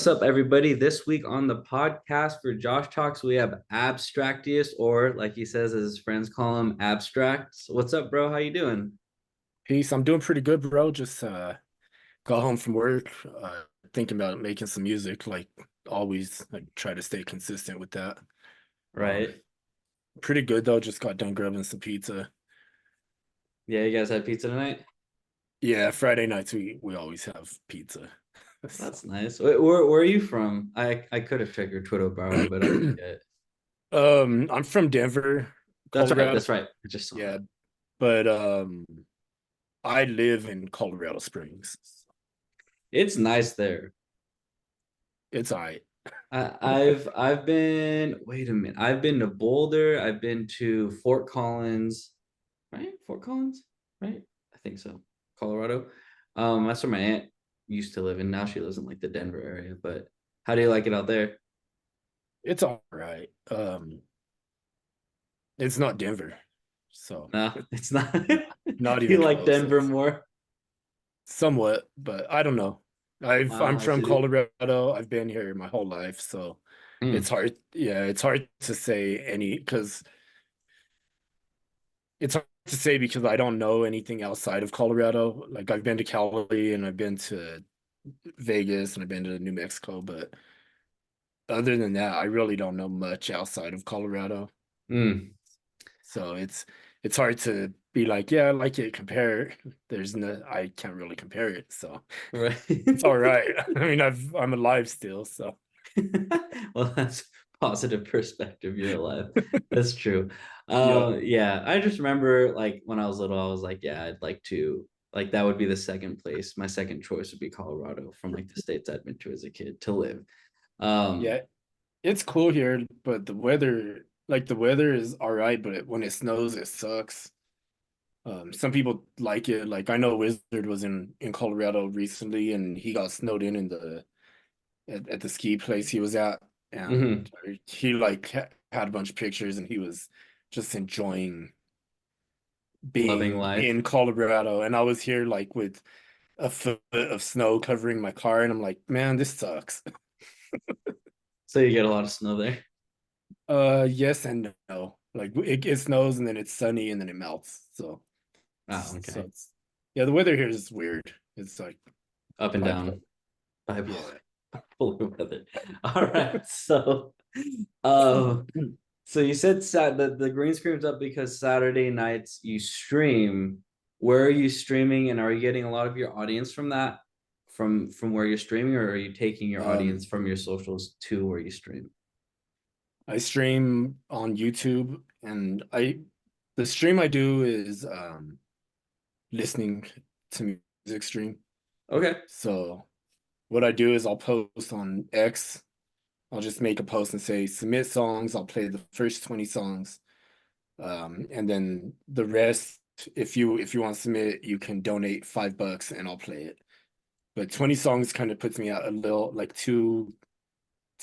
What's up, everybody? This week on the podcast for Josh Talks, we have Abstractius, or like he says, as his friends call him, Abstracts. What's up, bro? How you doing? Peace. I'm doing pretty good, bro. Just got home from work, thinking about making some music, like always, like try to stay consistent with that. Um, Right? Pretty good though. Just got done grabbing some pizza. Yeah, you guys had pizza tonight? Yeah, Friday nights we always have pizza. That's So, nice. Where are you from? I could have checked your Twitter bio, but I forget. I'm from Denver, That's right. Colorado. That's right. I just saw Yeah, that. but I live in Colorado Springs. It's nice there. It's all right. I've been. Wait a minute. I've been to Boulder. I've been to Fort Collins. Right? Fort Collins, right? I think so. Colorado. That's where my aunt used to live, and now she lives in like the Denver area. But how do you like it out there? It's all right. It's not Denver, so No, it's not. not You even like close. Denver more? Somewhat, but I don't know. I'm I from see. Colorado. I've been here my whole life, so it's Mm, hard. Yeah, it's hard to say because I don't know anything outside of Colorado. Like I've been to Cali and I've been to Vegas and I've been to New Mexico, but other than that, I really don't know much outside of Colorado. mm, So it's hard to be like, yeah, I like it, compare. There's no I can't really compare it. So right. it's all right. I mean, I'm alive still, so Well, that's positive perspective. You're alive. That's true. yeah. Yeah, I just remember like when I was little, I was like, yeah, I'd like to like that would be the second place. My second choice would be Colorado from like the states I'd been to as a kid to live. Um, Yeah, it's cool here, but the weather is all right, but when it snows, it sucks. Some people like it. Like I know Wizard was in Colorado recently, and he got snowed in at the ski place he was at, and mhm, he like had a bunch of pictures, and he was just enjoying loving being life. in Colorado. And I was here like with a foot of snow covering my car, and I'm like, man, this sucks. So you get a lot of snow there. Yes and no. Like it snows and then it's sunny and then it melts. So, Oh, so okay. it's yeah, the weather here is weird. It's like Up and bipolar. down. Bipolar Yeah. weather. All right. Uh, so you said the green screen's up because Saturday nights you stream. Where are you streaming, and are you getting a lot of your audience from that, from where you're streaming, or are you taking your audience Um, from your socials to where you stream? I stream on YouTube and I the stream I do is listening to music stream. Okay. So what I do is I'll post on X. I'll just make a post and say submit songs. I'll play the first 20 songs. And then the rest, if you want to submit, you can donate $5 and I'll play it. But 20 songs kind of puts me at a little like two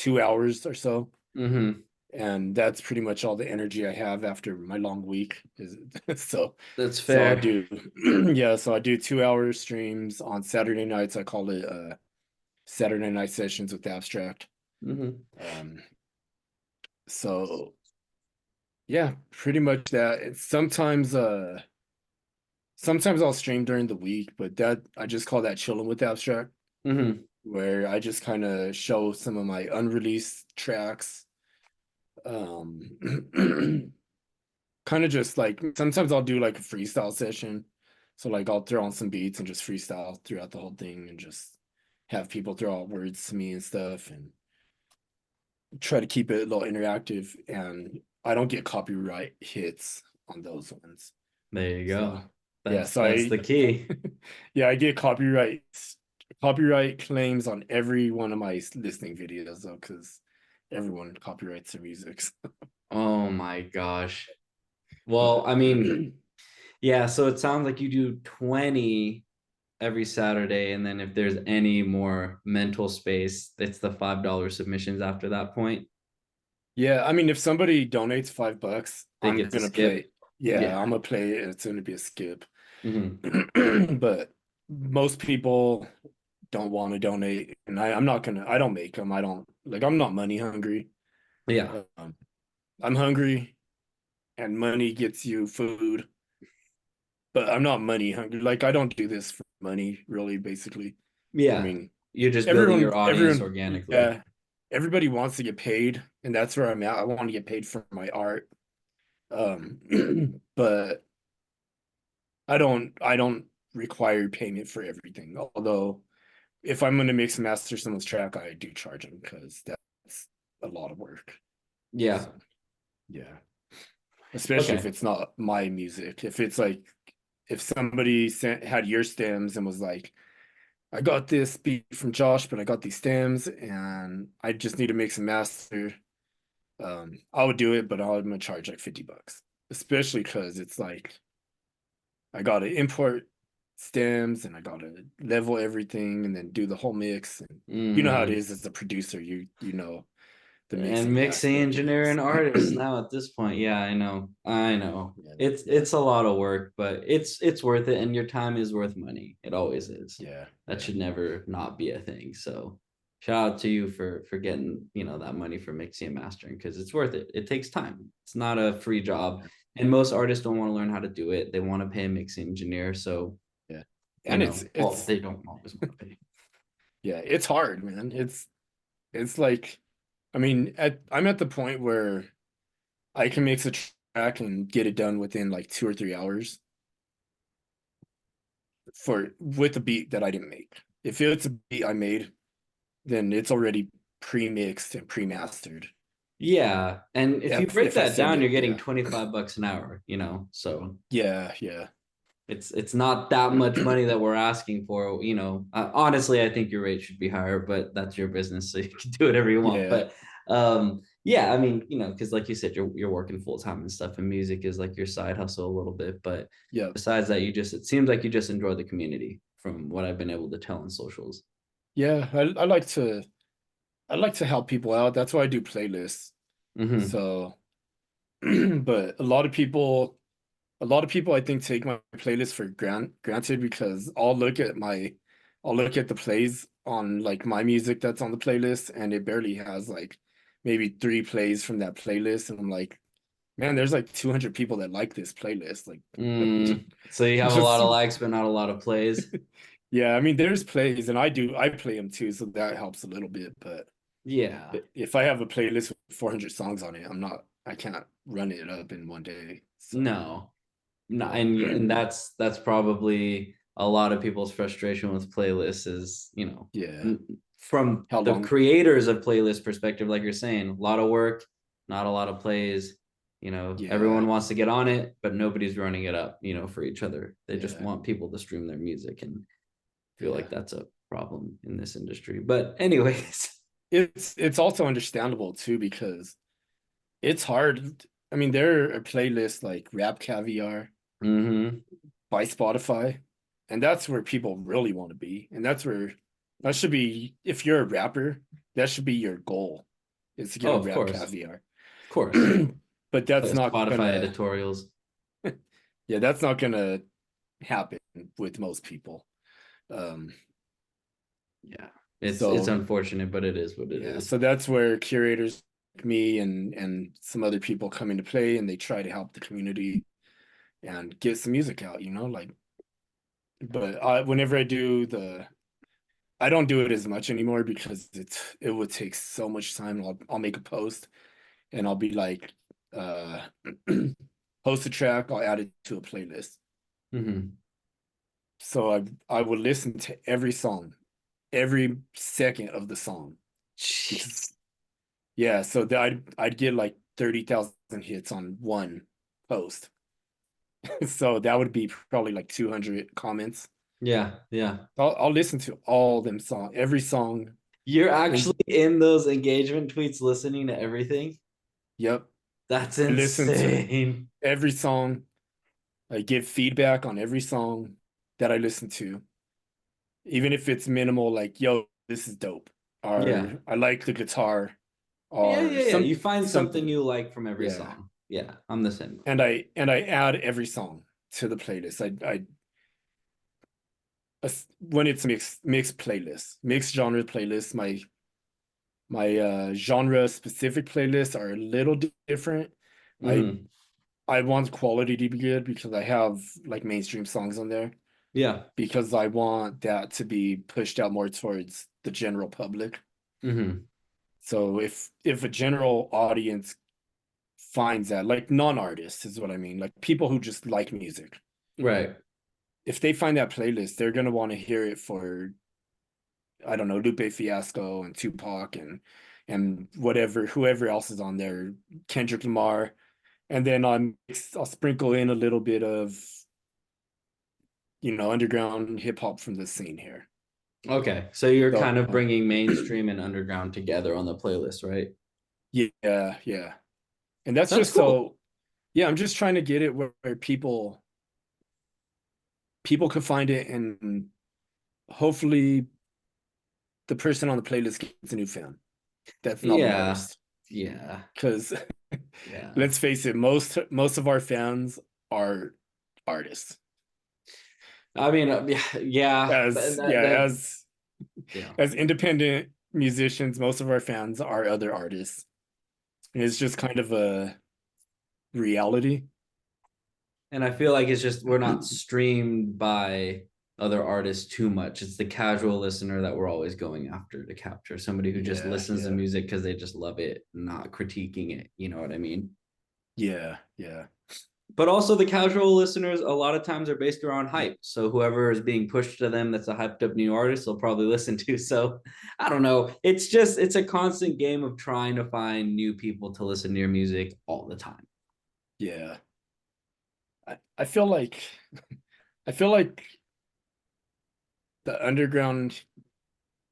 hours or so. Mm-hmm. And that's pretty much all the energy I have after my long week. Is so That's so I fair. do yeah, so I do 2 hour streams on Saturday nights. I call it Saturday night sessions with Abstract. Mm-hmm. Um so yeah, pretty much that. Sometimes I'll stream during the week, but that I just call that chilling with Abstract, Mm-hmm. where I just kind of show some of my unreleased tracks. Kind of just like sometimes I'll do like a freestyle session. So like I'll throw on some beats and just freestyle throughout the whole thing and just have people throw out words to me and stuff and try to keep it a little interactive. And I don't get copyright hits on those ones. There you So go. yeah, That's the key. yeah, I get copyright claims on every one of my listening videos though, because everyone copyrights their music. Oh my gosh. Well, I mean, yeah, so it sounds like you do 20 every Saturday, and then if there's any more mental space, it's the $5 submissions after that point. Yeah, I mean, if somebody donates $5, They I'm get to gonna skip. play. Yeah, Yeah. I'm gonna play it. It's gonna be a skip. Hmm. But most people, don't want to donate, and I'm not gonna. I don't make them. I don't like. I'm not money hungry. Yeah. Um, I'm hungry, and money gets you food, but I'm not money hungry. Like I don't do this for money, really. Basically, I Yeah. mean, You're just building your audience everyone, organically. yeah, everybody wants to get paid, and that's where I'm at. I want to get paid for my art. But I don't require payment for everything. Although if I'm gonna mix and master someone's track, I do charge them because that's a lot of work. Yeah. So yeah, especially if Okay. it's not my music. If it's like if somebody had your stems and was like, I got this beat from Jawsh, but I got these stems and I just need to mix and master. I would do it, but I'm gonna charge like $50, especially because it's like I gotta import stems and I gotta level everything and then do the whole mix. And you know how it Hmm. is as a producer, you know the And mixing mixing aspect of engineer and artist this. now at this point. Yeah, I know. I know. Yeah, yeah, It's a lot of work, but it's worth it, and your time is worth money. It always is. yeah, That yeah, should never not be a thing. So shout out to you for getting, that money for mixing and mastering, because it's worth it. It takes time. It's not a free job. yeah, And most artists don't want to learn how to do it. They want to pay a mixing engineer. So, yeah. And well, it's they don't always want to pay. yeah, it's hard, man. It's like I mean, I'm at the point where I can mix a track and get it done within like 2 or 3 hours for with a beat that I didn't make. If it's a beat I made, then it's already pre-mixed and pre-mastered. Yeah. And if you break If I that send down, you're it, getting yeah, 25 bucks an hour, so yeah, yeah, it's not that much money that we're asking for, honestly, I think your rate should be higher, but that's your business, so you can do whatever you want. yeah, But yeah, I mean, because like you said, you're working full time and stuff, and music is like your side hustle a little bit. But yeah, besides that, it seems like you just enjoy the community from what I've been able to tell in socials. yeah. I like to help people out. That's why I do playlists. Hmm. So, but a lot of people I think take my playlist for granted because I'll look at the plays on like my music that's on the playlist and it barely has like maybe 3 plays from that playlist and I'm like, man, there's like 200 people that like this playlist. Like So you have a lot just of likes, but not a lot of plays. yeah, I mean there's plays and I play them too, so that helps a little bit, Yeah. but if I have a playlist with 400 songs on it, I can't run it up in one day. So, No. No, yeah. and that's probably a lot of people's frustration with playlists is, Yeah. from How the long? creators of playlist perspective, like you're saying, a lot of work, not a lot of plays. Yeah. Everyone wants to get on it, but nobody's running it up, for each other. They just Yeah. want people to stream their music, and I feel Yeah. like that's a problem in this industry. But anyways, It's also understandable too because it's hard. I mean, there are playlists like Rap Caviar hmm, by Spotify, and that's where people really want to be. And that should be if you're a rapper, that should be your goal is to get oh, on of Rap course, Caviar. of course, But that's like not Spotify gonna, editorials. yeah, that's not gonna happen with most people. Um, Yeah, it's so unfortunate, but it is what it yeah, is. so that's where curators like me and some other people come into play and they try to help the community and get some music out, like but whenever I don't do it as much anymore because it would take so much time. I'll make a post and I'll be like uh post a track, I'll add it to a playlist. Hmm. So I would listen to every song, every second of the song because Jeez. yeah, so that I'd get like 30,000 hits on one post. So that would be probably like 200 comments. Yeah, yeah. I'll listen to all them song, every song. You're actually And in those engagement tweets listening to everything. yep, That's I listen to insane. every song. I give feedback on every song that I listen to, even if it's minimal, like, yo, this is dope. Yeah. Or I like the guitar Yeah, or yeah, yeah. You find something something. you like from every Yeah. song. Yeah, I'm the same. And I add every song to the playlist. when it's mixed playlist, mixed genre playlist. My genre specific playlists are a little different. I Hmm. I want quality to be good because I have like mainstream songs on there Yeah. because I want that to be pushed out more towards the general public. Hmm. So if a general audience finds that, like non-artists is what I mean, like people who just like music, Right. if they find that playlist, they're gonna want to hear it for, I don't know, Lupe Fiasco and Tupac and whatever, whoever else is on there, Kendrick Lamar, and then I'll sprinkle in a little bit of, underground hip hop from the scene here. Okay. So you're So kind of bringing mainstream and underground together on the playlist, right? yeah, yeah, and that's That's just cool. so, yeah, I'm just trying to get it where people can find it, and hopefully the person on the playlist gets a new fan that's not an Yeah. artist. Yeah. Because Yeah. let's face it, most of our fans are artists. I mean, yeah, yeah. As That, yeah, that, yeah. as independent musicians, most of our fans are other artists. And it's just kind of a reality. And I feel like it's just we're not streamed by other artists too much. It's the casual listener that we're always going after to capture. Somebody who just Yeah, listens to yeah, music because they just love it, not critiquing it. You know what I mean? yeah, yeah, But also the casual listeners a lot of times are based around hype. So whoever is being pushed to them that's a hyped up new artist, they'll probably listen to. So I don't know. It's a constant game of trying to find new people to listen to your music all the time. yeah. I feel like I feel like the underground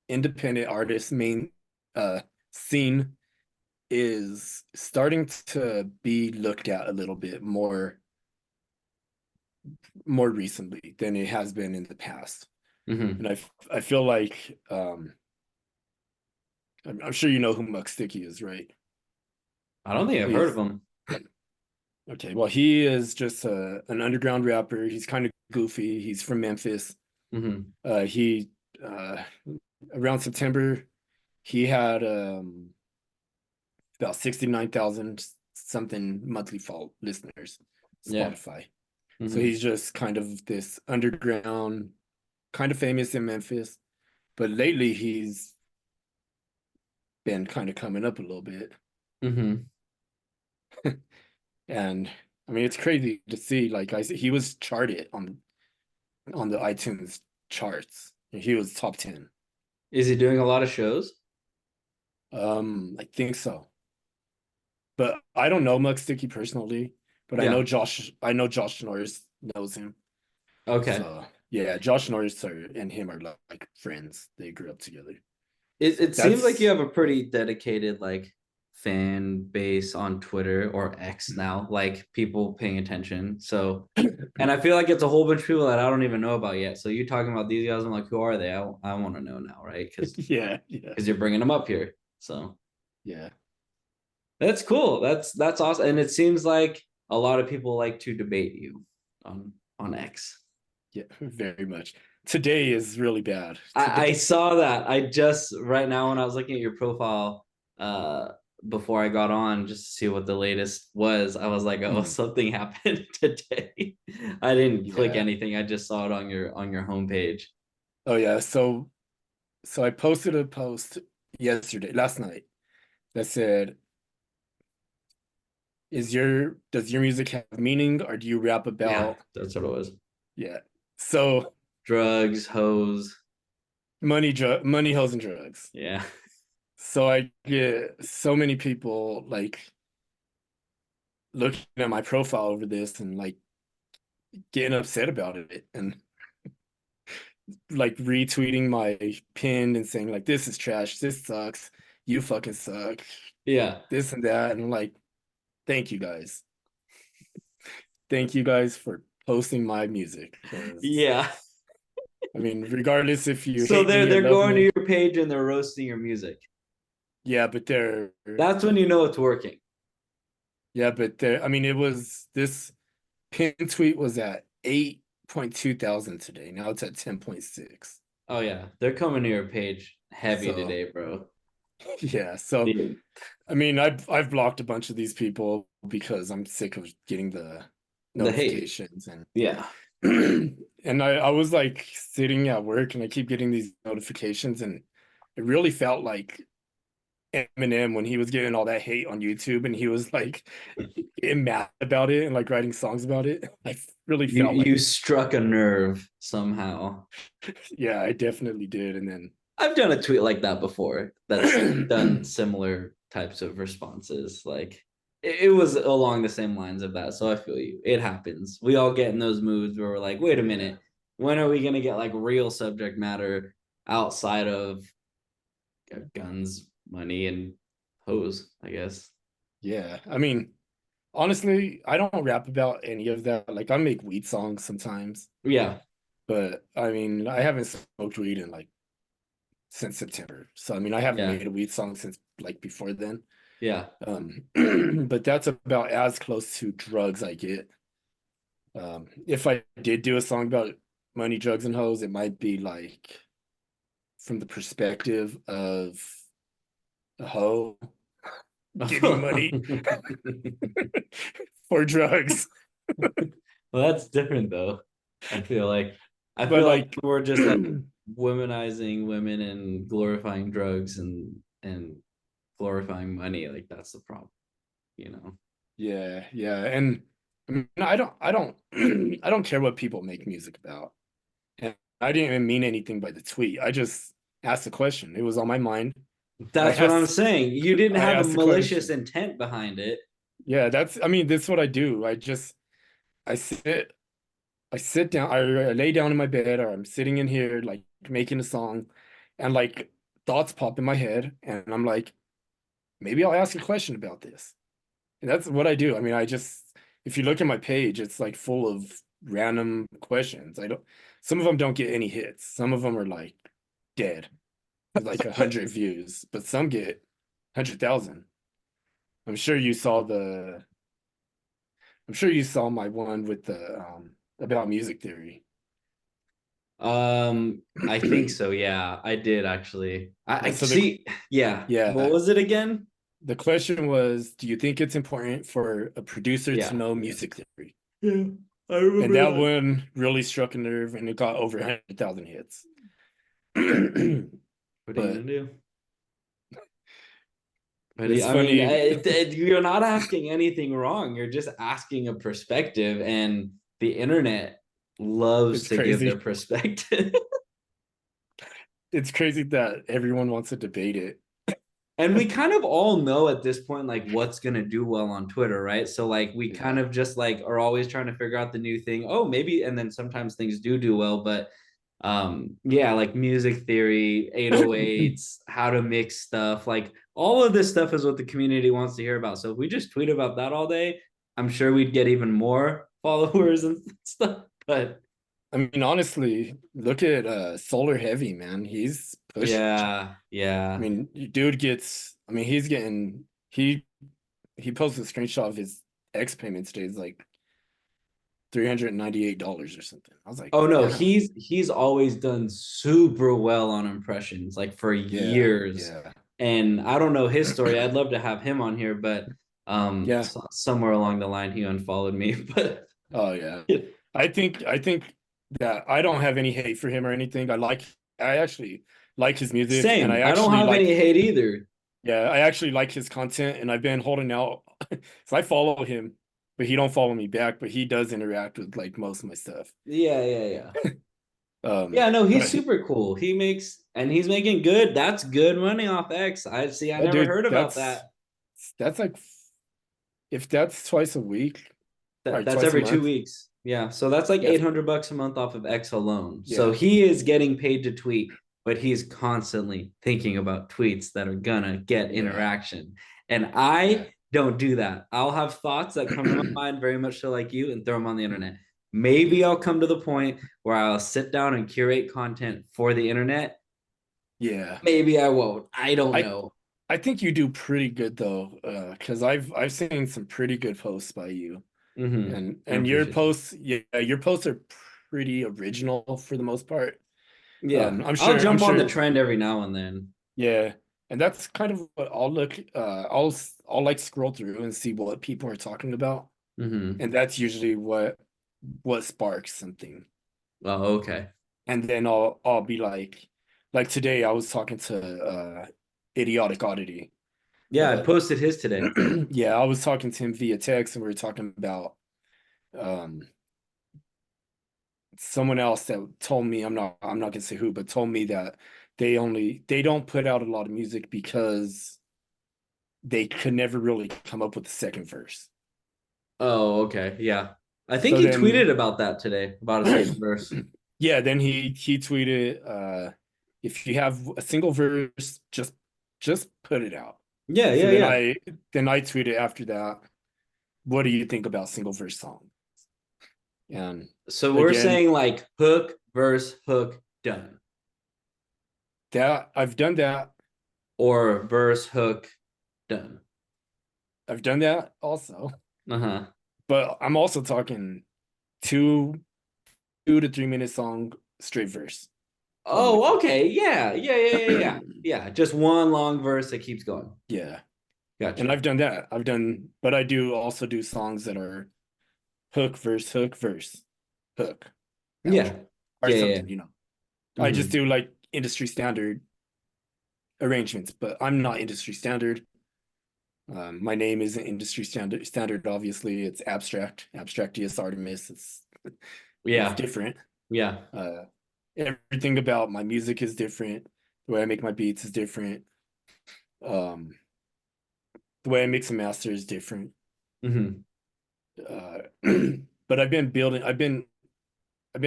independent artist main uh scene is starting to be looked at a little bit more recently than it has been in the past. Mm-hmm. And I feel like I'm sure you know who Muck Sticky is, right? I don't think I've heard of He's them. okay. Well, he is just an underground rapper. He's kind of goofy. He's from Memphis. Mm-hmm. He uh, around September he had about 69,000 something monthly fall listeners, Yeah. Spotify. So Mm-hmm. he's just kind of this underground, kind of famous in Memphis. But lately he's been kind of coming up a little bit. Mm-hmm. And I mean, it's crazy to see. Like he was charted on the iTunes charts. He was top 10. Is he doing a lot of shows? I think so. But I don't know Mug Sticky personally, but Yeah. I know Josh Norris knows him. Okay. So yeah, Josh Norris and him are like friends. They grew up together. So It seems like you that's have a pretty dedicated like fan base on Twitter or X now, like people paying attention. So, and I feel like it's a whole bunch of people that I don't even know about yet. So you talking about these guys, I'm like, who are they? I want to know now, right? yeah, yeah, Because you're bringing them up here. So yeah, that's cool. That's awesome. And it seems like a lot of people like to debate you on X. yeah, very much. Today is really bad. I Today, saw that. I just right now when I was looking at your profile uh before I got on just to see what the latest was, I was like, oh, mhm, something happened today. I didn't click yeah. anything. I just saw it on your homepage. Oh yeah. So I posted a post last night that said, does your music have meaning or do you rap Yeah, about, that's what it was. yeah. So Drugs, hoes. money, hoes, and drugs. Yeah. So I get so many people like looking at my profile over this and like getting upset about it and like retweeting my pin and saying like this is trash, this sucks, you fucking suck, Yeah. this and that. And I'm like, thank you guys. Thank you guys for posting my music. Because Yeah. I mean, regardless if you So hate me or they're love going to me, your page and they're roasting your music. yeah, but That's when you know it's working. I mean, it was this pin tweet was at 8.2 thousand today. Now it's at 10.6. Oh yeah, they're coming to your page heavy So today, bro. yeah, so Dude, I mean, I've blocked a bunch of these people because I'm sick of getting the the hate. notifications and Yeah. and I was like sitting at work and I keep getting these notifications and it really felt like Eminem when he was getting all that hate on YouTube and he was like getting mad about it and like writing songs about it. I really You felt like you struck a nerve somehow. yeah, I definitely did. And I've done a tweet like that before that's done then similar types of responses. Like it was along the same lines of that. So I feel you. It happens. We all get in those moods where we're like, wait a yeah, minute, when are we gonna get like real subject matter outside of guns, money, and hose, I guess. yeah. I mean, honestly, I don't rap about any of that. Like I make weed songs sometimes, Yeah, but I mean, I haven't smoked weed in like since September. So I mean, I haven't yeah, made a weed song since like before then. yeah. But that's about as close to drugs I get. If I did do a song about money, drugs, and hoes, it might be like from the perspective of a hoe getting money for drugs. Well, that's different though. I feel like I But feel like like, we're just like womanizing women and glorifying drugs and glorifying money. Like that's the problem, you know. yeah, yeah. And I mean, I don't I don't care what people make music about. And I didn't even mean anything by the tweet. I just asked the question. It was on my mind. I That's what I'm asked saying. You didn't I have a asked the malicious question. intent behind it. Yeah, that's I mean, that's what I do. I sit I sit down, I lay down in my bed, or I'm sitting in here like making a song, and like thoughts pop in my head, and I'm like, maybe I'll ask a question about this. And that's what I do. I mean, if you look at my page, it's like full of random questions. I don't, some of them don't get any hits. Some of them are like dead with like 100 views, but some get 100,000. I'm sure you saw the, I'm sure you saw my one with the, about music theory. I think so. Yeah, I did actually. I So see. Yeah. What yeah, was it again? the question was, do you think it's important for a producer to Yeah. know music theory? Yeah, I And remember that that. one really struck a nerve and it got over 100,000 hits. What are you But gonna do? But it's I mean, funny. you're not asking anything wrong. You're just asking a perspective, and the internet loves It's to give their crazy. perspective. It's crazy that everyone wants to debate it. And we kind of all know at this point like what's going to do well on Twitter, right? So like we kind Yeah. of just like are always trying to figure out the new thing. Oh, maybe, and then sometimes things do well, but yeah, like music theory, 808s, how to mix stuff, like all of this stuff is what the community wants to hear about. So if we just tweet about that all day, I'm sure we'd get even more followers and stuff. But I mean, honestly, look at Solar Heavy, man. He's pushing. yeah, I yeah. mean, dude gets, I mean, he's getting, he posted a screenshot of his X payments today. It's like $398 or something. I was like, Oh no, damn. he's always done super well on impressions, like for Yeah, years. yeah, And I don't know his story. I'd love to have him on here, but yeah. somewhere along the line he unfollowed me. But Oh yeah. I think that I don't have any hate for him or anything. I actually like his music and I same. I don't actually have any like hate either. yeah, I actually like his content and I've been holding out. So I follow him, but he don't follow me back, but he does interact with like most of my stuff. Yeah, yeah, yeah. Yeah, no, he's But super cool. He makes and he's making good. That's good money off X. I see. I yeah, never dude, heard about that's that. that's like if that's twice a week, like That's twice a every two month. weeks. Yeah. So that's like Yes, $800 a month off of X alone. So yeah, he is getting paid to tweet, but he's constantly thinking about tweets that are gonna get yeah, interaction. And yeah. I don't do that. I'll have thoughts that come to my mind very much so like you and throw them on the internet. Maybe I'll come to the point where I'll sit down and curate content for the internet. Yeah. Maybe I won't. I don't I know. I think you do pretty good though, because I've seen some pretty good posts by you, Mm-hmm. and I your appreciate you. posts, yeah, your posts are pretty original for the most part. Yeah, I'm I'll sure, I'm jump on the sure, trend every now and then. yeah. And that's kind of what I'll look, I'll like scroll through and see what people are talking about. Hmm. And that's usually what sparks something. Oh, okay. And then I'll be like today I was talking to Idiotic Oddity. Yeah, I Uh posted his today. yeah, I was talking to him via text and we were talking about um someone else that told me, I'm not gonna say who, but told me that they don't put out a lot of music because they could never really come up with the second verse. Oh, okay. Yeah. I think So he then tweeted about that today, about a second verse. yeah, then he tweeted if you have a single verse, just put it out. Yeah, So yeah, then yeah. I tweeted after that, what do you think about single verse song? And So we're again, saying like hook, verse, hook, done. that I've done that. Or verse, hook, done. I've done that also. Uh-huh. But I'm also talking two 2 to 3 minute song straight verse. I'm with Oh, it. okay. Yeah, yeah, yeah, yeah, yeah. Yeah, just one long verse that keeps going. Yeah. And Gotcha. I've done that. But I do also do songs that are hook, verse, hook, outro, Yeah. or Yeah, yeah. something. I just Hmm. do like industry standard arrangements, but I'm not industry standard. My name isn't industry standard, obviously. It's Abstractius Artemis. It's Yeah. different. Yeah. Uh, Everything about my music is different. The way I make my beats is different. Um, the way I mix and master is different. Hmm. Uh, but I've been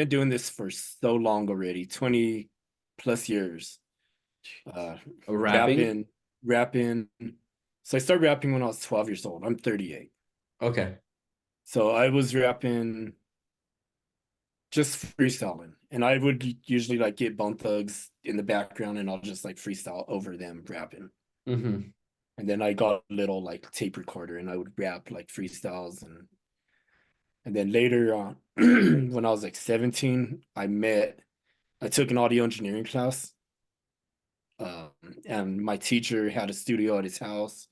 doing this for so long already, 20 plus years. Uh, Rapping? rapping, rapping. So I started rapping when I was 12 years old. I'm 38. Okay. So I was rapping just freestyling. And I would usually like get Bone Thugs in the background and I'll just like freestyle over them rapping. Hmm. And then I got a little like tape recorder and I would rap like freestyles and then later on when I was like 17, I took an audio engineering class. Um, and my teacher had a studio at his house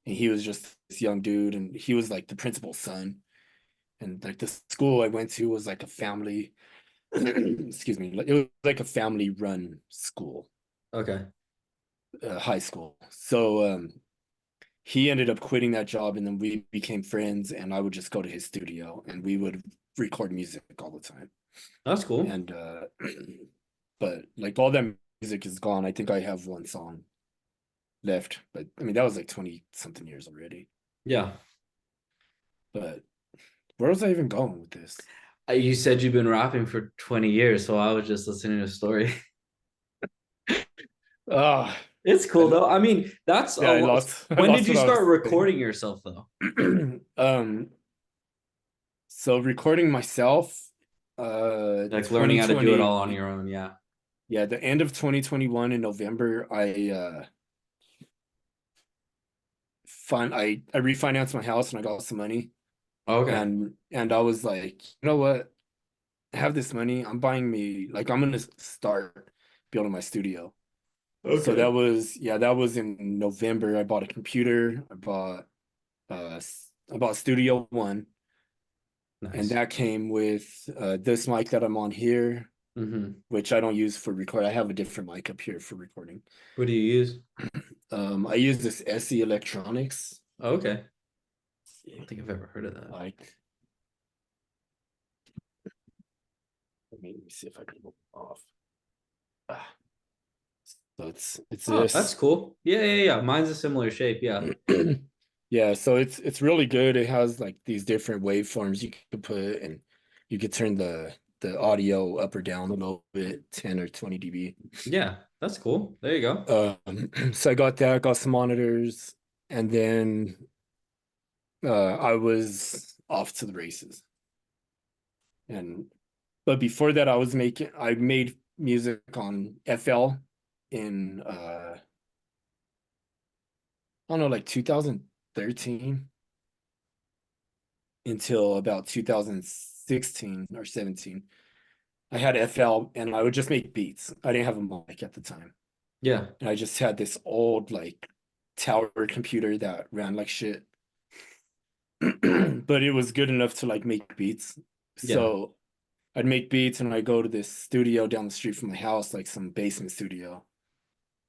and he was just this young dude and he was like the principal's son. And like the school I went to was like a family excuse me, it was like a family run school, Okay. high school. So he ended up quitting that job and then we became friends and I would just go to his studio and we would record music all the time. That's cool. And but like all that music is gone. I think I have one song left, but I mean that was like 20 something years already. Yeah. But where was I even going with this? You said you've been rapping for 20 years, so I was just listening to a story. Ah, It's cool I though. I mean, that's a yeah, lot. I When did lost you what I start was saying. recording yourself though? So recording myself, Like learning how to do it 2020, all on your own. Yeah. yeah, the end of 2021 in November, I refinanced my house and I got some money Okay. and I was like, you know what? I have this money. I'm gonna start building my studio. So Okay. that was in November. I bought a computer. I bought Studio One, and Nice. that came with this mic that I'm on here, Hmm. which I don't use for record. I have a different mic up here for recording. What do you use? I use this SE Electronics. Okay. I don't think I've ever heard of that. Like, let me see if I can pull it off. Ah, so it's Oh, that's this. cool. Yeah, yeah, yeah. Mine's a similar shape. Yeah. Yeah, so it's really good. It has like these different waveforms you can put, and you could turn the audio up or down a little bit, 10 or 20 dB. Yeah, that's cool. There you go. So I got that, got some monitors, and then I was off to the races. And but before that, I made music on FL in I don't know, like 2013 until about 2016 or 17. I had FL and I would just make beats. I didn't have a mic at the time. Yeah. And I just had this old like tower computer that ran like shit. But it was good enough to like make beats. Yeah. So I'd make beats and I'd go to this studio down the street from my house, like some basement studio.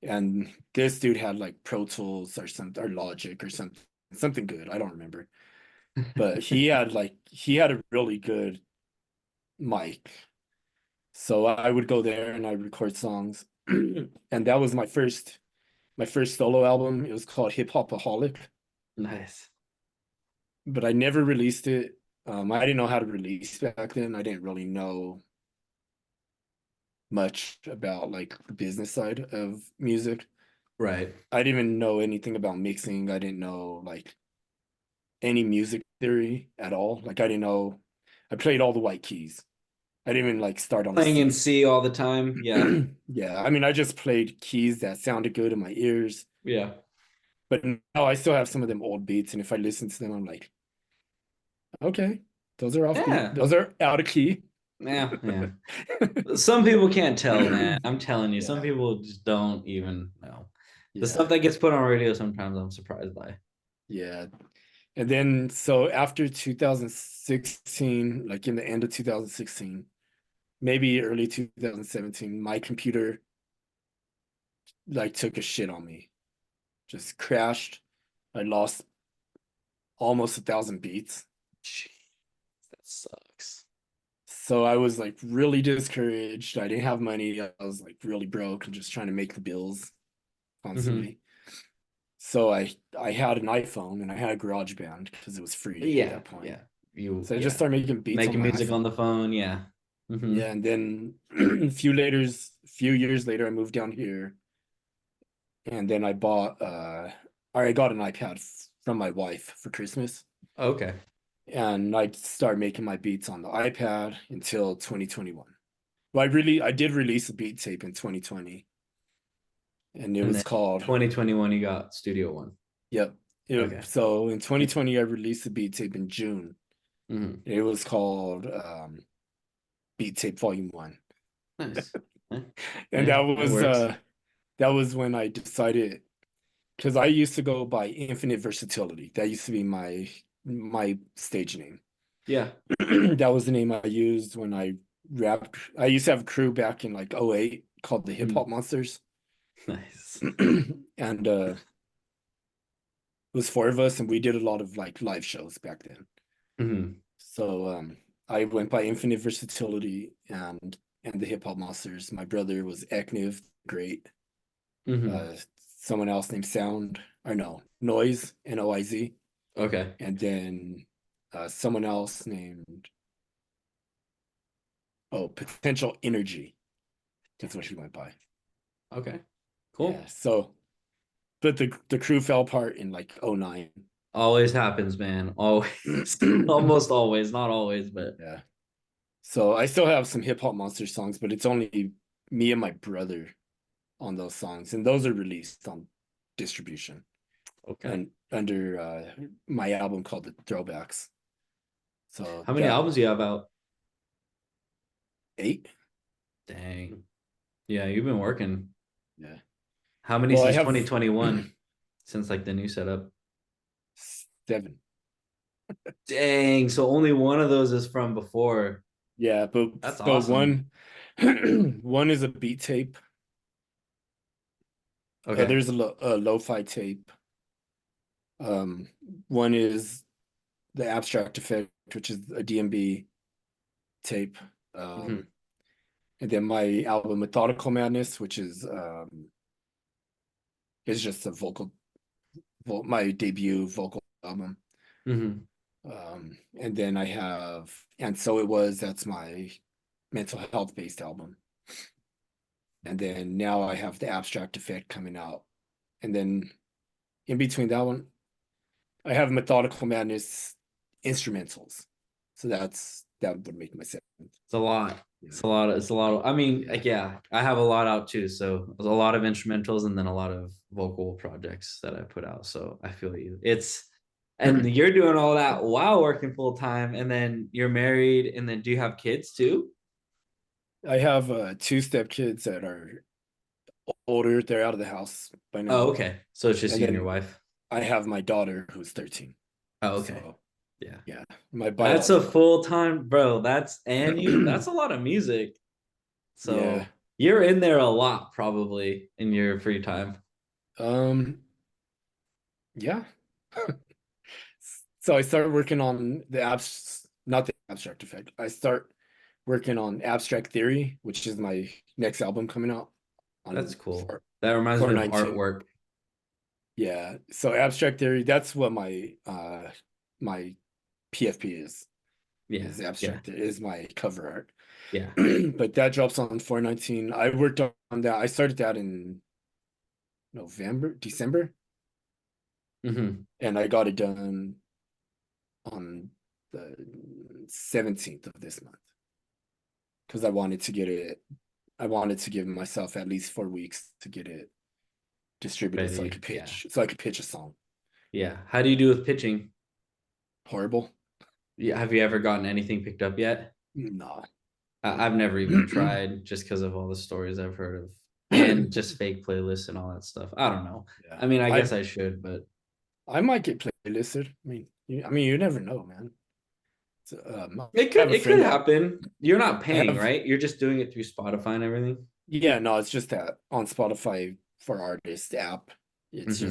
And this dude had like Pro Tools or something, or Logic or something good. I don't remember. But he had a really good mic. So I would go there and I'd record songs. And that was my first solo album. It was called Hip Hopaholic, Nice. but I never released it. I didn't know how to release back then. I didn't really know much about like the business side of music. Right. I didn't even know anything about mixing. I didn't know like any music theory at all. Like I didn't know. I played all the white keys. I didn't even like start on a Playing in C. C all the time. Yeah. Yeah, I mean, I just played keys that sounded good in my ears. Yeah. But now I still have some of them old beats, and if I listen to them, I'm like, okay, those are off beat. Yeah. Those are out of key. Yeah. Yeah. Some people can't tell, man. I'm telling you, some Yeah, people just don't even know. The yeah, stuff that gets put on radio sometimes I'm surprised by. yeah. And then so after 2016, like in the end of 2016, maybe early 2017, my computer like took a shit on me, just crashed. I lost almost 1,000 beats. Jeez, that sucks. So I was like really discouraged. I didn't have money. I was like really broke and just trying to make the bills Hmm. constantly. So I had an iPhone and I had a GarageBand because it was free at Yeah. that point. Yeah. You, So I just yeah. started making beats on Making my music on iPhone. the phone. Yeah. Hmm. Yeah, and then few years later, I moved down here, and then I got an iPad from my wife for Christmas, Okay. and I started making my beats on the iPad until 2021. Well, I did release a beat tape in 2020, and it And was then called, 2021, you got Studio One. yep. Okay. So in 2020, I released a beat tape in June. Hmm. It was called Beat Tape Volume One, Nice. Yeah. and Yeah, that works. that was when I decided, because I used to go by Infinite Versatility. That used to be my stage name. Yeah. That was the name I used when I rapped. I used to have a crew back in like '08 called the Hip Hop Mm. Monsters. Nice. And it was four of us and we did a lot of like live shows back then. Hmm. So I went by Infinite Versatility and the Hip Hop Monsters. My brother was Ekniv, great. Hmm. Uh Someone else named Sound, or no, Noise, Noiz. Okay. And then someone else named, oh, Potential Energy. That's what he went by. Okay. Yeah. Cool. So, but the crew fell apart in like '09. Always happens, man. Always. Almost always. Not always, but Yeah. So I still have some Hip Hop Monster songs, but it's only me and my brother on those songs, and those are released on distribution okay. and under my album called The Throwbacks. So How many that albums do you have out? 8. Dang. Yeah, you've been working. Yeah. How many Well, I since have 2021? Since like the new setup? 7. Dang. So only one of those is from before. Yeah, but That's so awesome. one one is a beat tape. Okay. There's a lo-fi tape. Um, One is the Abstract Effect, which is a DMB tape. Hmm. And then my album Methodical Madness, which is just a my debut vocal album. Hmm. And then I have And So It Was, that's my mental health based album. And then now I have the Abstract Effect coming out. And then in between that one, I have Methodical Madness instrumentals. So that would make my 7th. It's a lot. Yeah. It's a lot. It's a lot of, I mean, Yeah. like, yeah, I have a lot out too. So there's a lot of instrumentals and then a lot of vocal projects that I put out. So I feel you. And you're doing all that while working full time, and then you're married, and then do you have kids too? I have two stepkids that are older. They're out of the house by Oh, now. okay. So it's just And you and your then wife. I have my daughter who's 13. Oh, okay. So Yeah. yeah, my That's a biological. full-time, bro. That's a lot of music. Yeah. So you're in there a lot probably in your free time. Um, yeah. So I started working on not the abstract effect. I start working on abstract theory, which is my next album coming out That's on cool. That reminds me of 4/19. artwork. Yeah. So abstract theory, that's what my PFP Yeah, is yeah, abstract is my cover art. yeah. But that drops on 4/19. I worked on that. I started that in December, Hmm. and I got it done on the 17th of this month because I wanted to give myself at least 4 weeks to get it distributed Ready. Yeah, so I could pitch a song. yeah. How do you do with pitching? Horrible. Yeah, have you ever gotten anything picked up yet? Nah. I've never even tried just because of all the stories I've heard of and just fake playlists and all that stuff. I don't know. Yeah. I mean, I I guess I should, but I might get playlisted. I mean, you never know, man. So, it I could have a it could friend that happen. You're not I paying, have. right? You're just doing it through Spotify and everything. Yeah, no, it's just that on Spotify for Artists app, it's Hmm.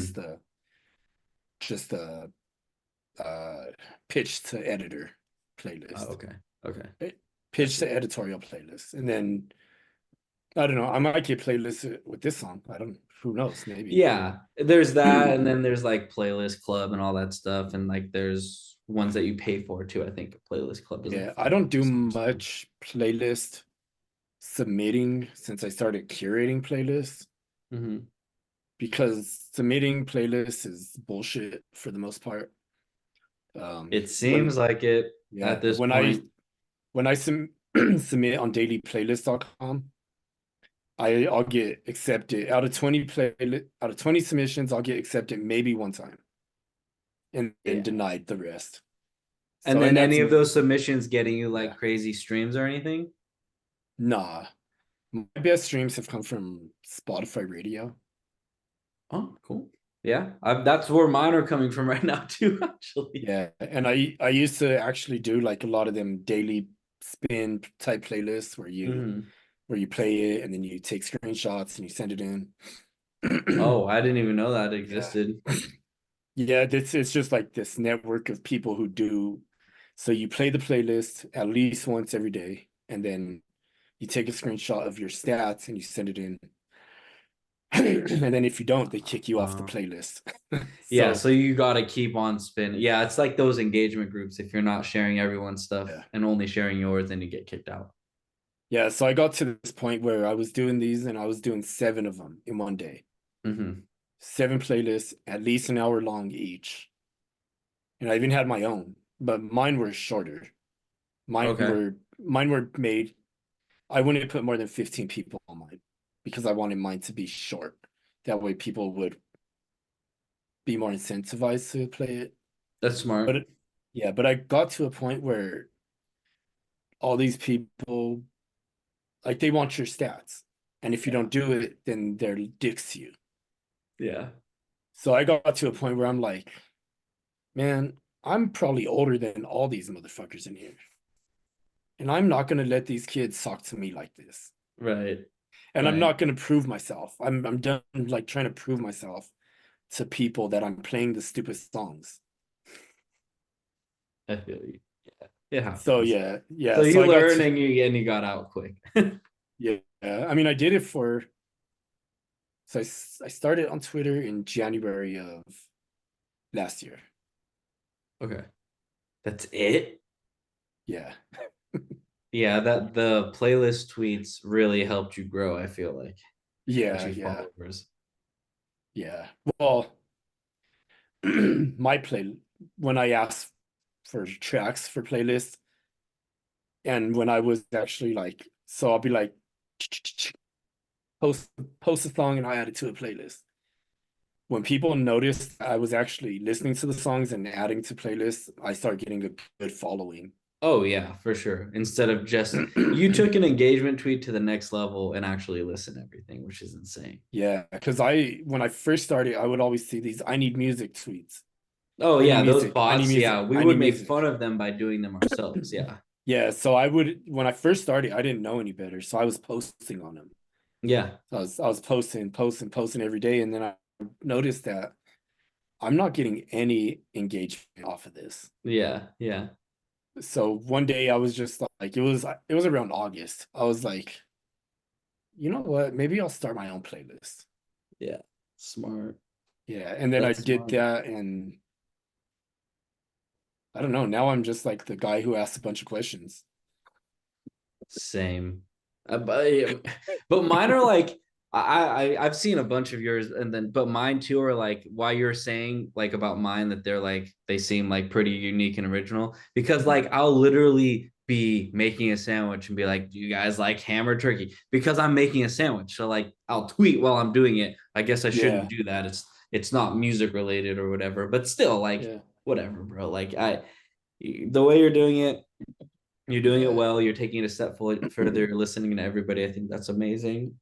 just a uh pitch to editor Oh, playlist. okay. Okay. I Pitch see. to editorial playlist. And then I don't know, I might get playlists with this song. I don't who knows, maybe. Yeah, there's that, and then there's like playlist club and all that stuff, and like there's ones that you pay for too. I think playlist club is like Yeah, I don't do $5 or something. much playlist submitting since I started curating playlists Hmm. because submitting playlists is bullshit for the most part. It When seems like it yeah, at this point. when I submit on dailyplaylist.com, I'll get accepted out of 20 submissions, I'll get accepted maybe one time and then Yeah. denied the rest. And So then and that's any of those submissions getting you yeah, like crazy streams or anything? nah. My best streams have come from Spotify radio. Oh, cool. Yeah, that's where mine are coming from right now too, actually. Yeah, and I used to actually do like a lot of them daily spin type playlists Hmm. where you play it and then you take screenshots and you send it in. Oh, I didn't even know that Yeah. existed. Yeah, it's just like this network of people who do. So you play the playlist at least once every day, and then you take a screenshot of your stats and you send it in. And then if you don't, they kick you off the Uh, playlist. yeah, So so you got to keep on spinning. Yeah, it's like those engagement groups. If you're not sharing everyone's stuff yeah. and only sharing yours, then you get kicked out. Yeah, so I got to this point where I was doing these and I was doing seven of them in one day. Hmm. Seven playlists, at least an hour long each. And I even had my own, but mine were shorter. Okay, Mine were made. I wouldn't put more than 15 people on mine because I wanted mine to be short. That way people would be more incentivized to play it. that's But smart. yeah, but I got to a point where all these people like they want your stats. And if you Yeah, don't do it, then they're dicks to you. yeah, So I got to a point where I'm like, man, I'm probably older than all these motherfuckers in here. And I'm not gonna let these kids talk to me like this. right, And I'm right. not gonna prove myself. I'm done like trying to prove myself to people that I'm playing the stupid songs. I feel you. Yeah, it So happens. yeah, So yeah. So you I got learn to and you got out quick. yeah. I mean, I did it for so I started on Twitter in January of last year. Okay, that's it. Yeah, Yeah, that the playlist tweets really helped you grow. I feel like got yeah, you yeah, followers. yeah. Well, my play when I asked for tracks for playlists, and when I was actually like, so I'll be like, post post a song, and I add it to a playlist. When people noticed I was actually listening to the songs and adding to playlists, I start getting a good following. Oh yeah, for sure. Instead of just you took an engagement tweet to the next level and actually listen to everything, which is insane. Yeah, because when I first started, I would always see these "I need music" tweets. Oh I need yeah, those music. I need bots, yeah, music. we I need would make fun music. of them by doing them ourselves. Yeah. Yeah, so I would when I first started, I didn't know any better, so I was posting on them. Yeah. So I was posting every day, and then I noticed that I'm not getting any engagement off of this. Yeah. Yeah. So one day I was just like, it was around August. I was like, you know what? Maybe I'll start my own playlist. Yeah. Smart. Yeah, and then I That's did smart. that, and I don't know. Now I'm just like the guy who asks a bunch of questions. Same. But mine are like I've seen a bunch of yours and then but mine too are like why you're saying like about mine that they're like they seem like pretty unique and original because like I'll literally be making a sandwich and be like, do you guys like ham or turkey? Because I'm making a sandwich. So like I'll tweet while I'm doing it. I guess I shouldn't Yeah, do that. It's not music related or whatever, but still like yeah, whatever, bro. Like I the way you're doing it yeah, well. You're taking it a step further. You're listening to everybody. I think that's amazing.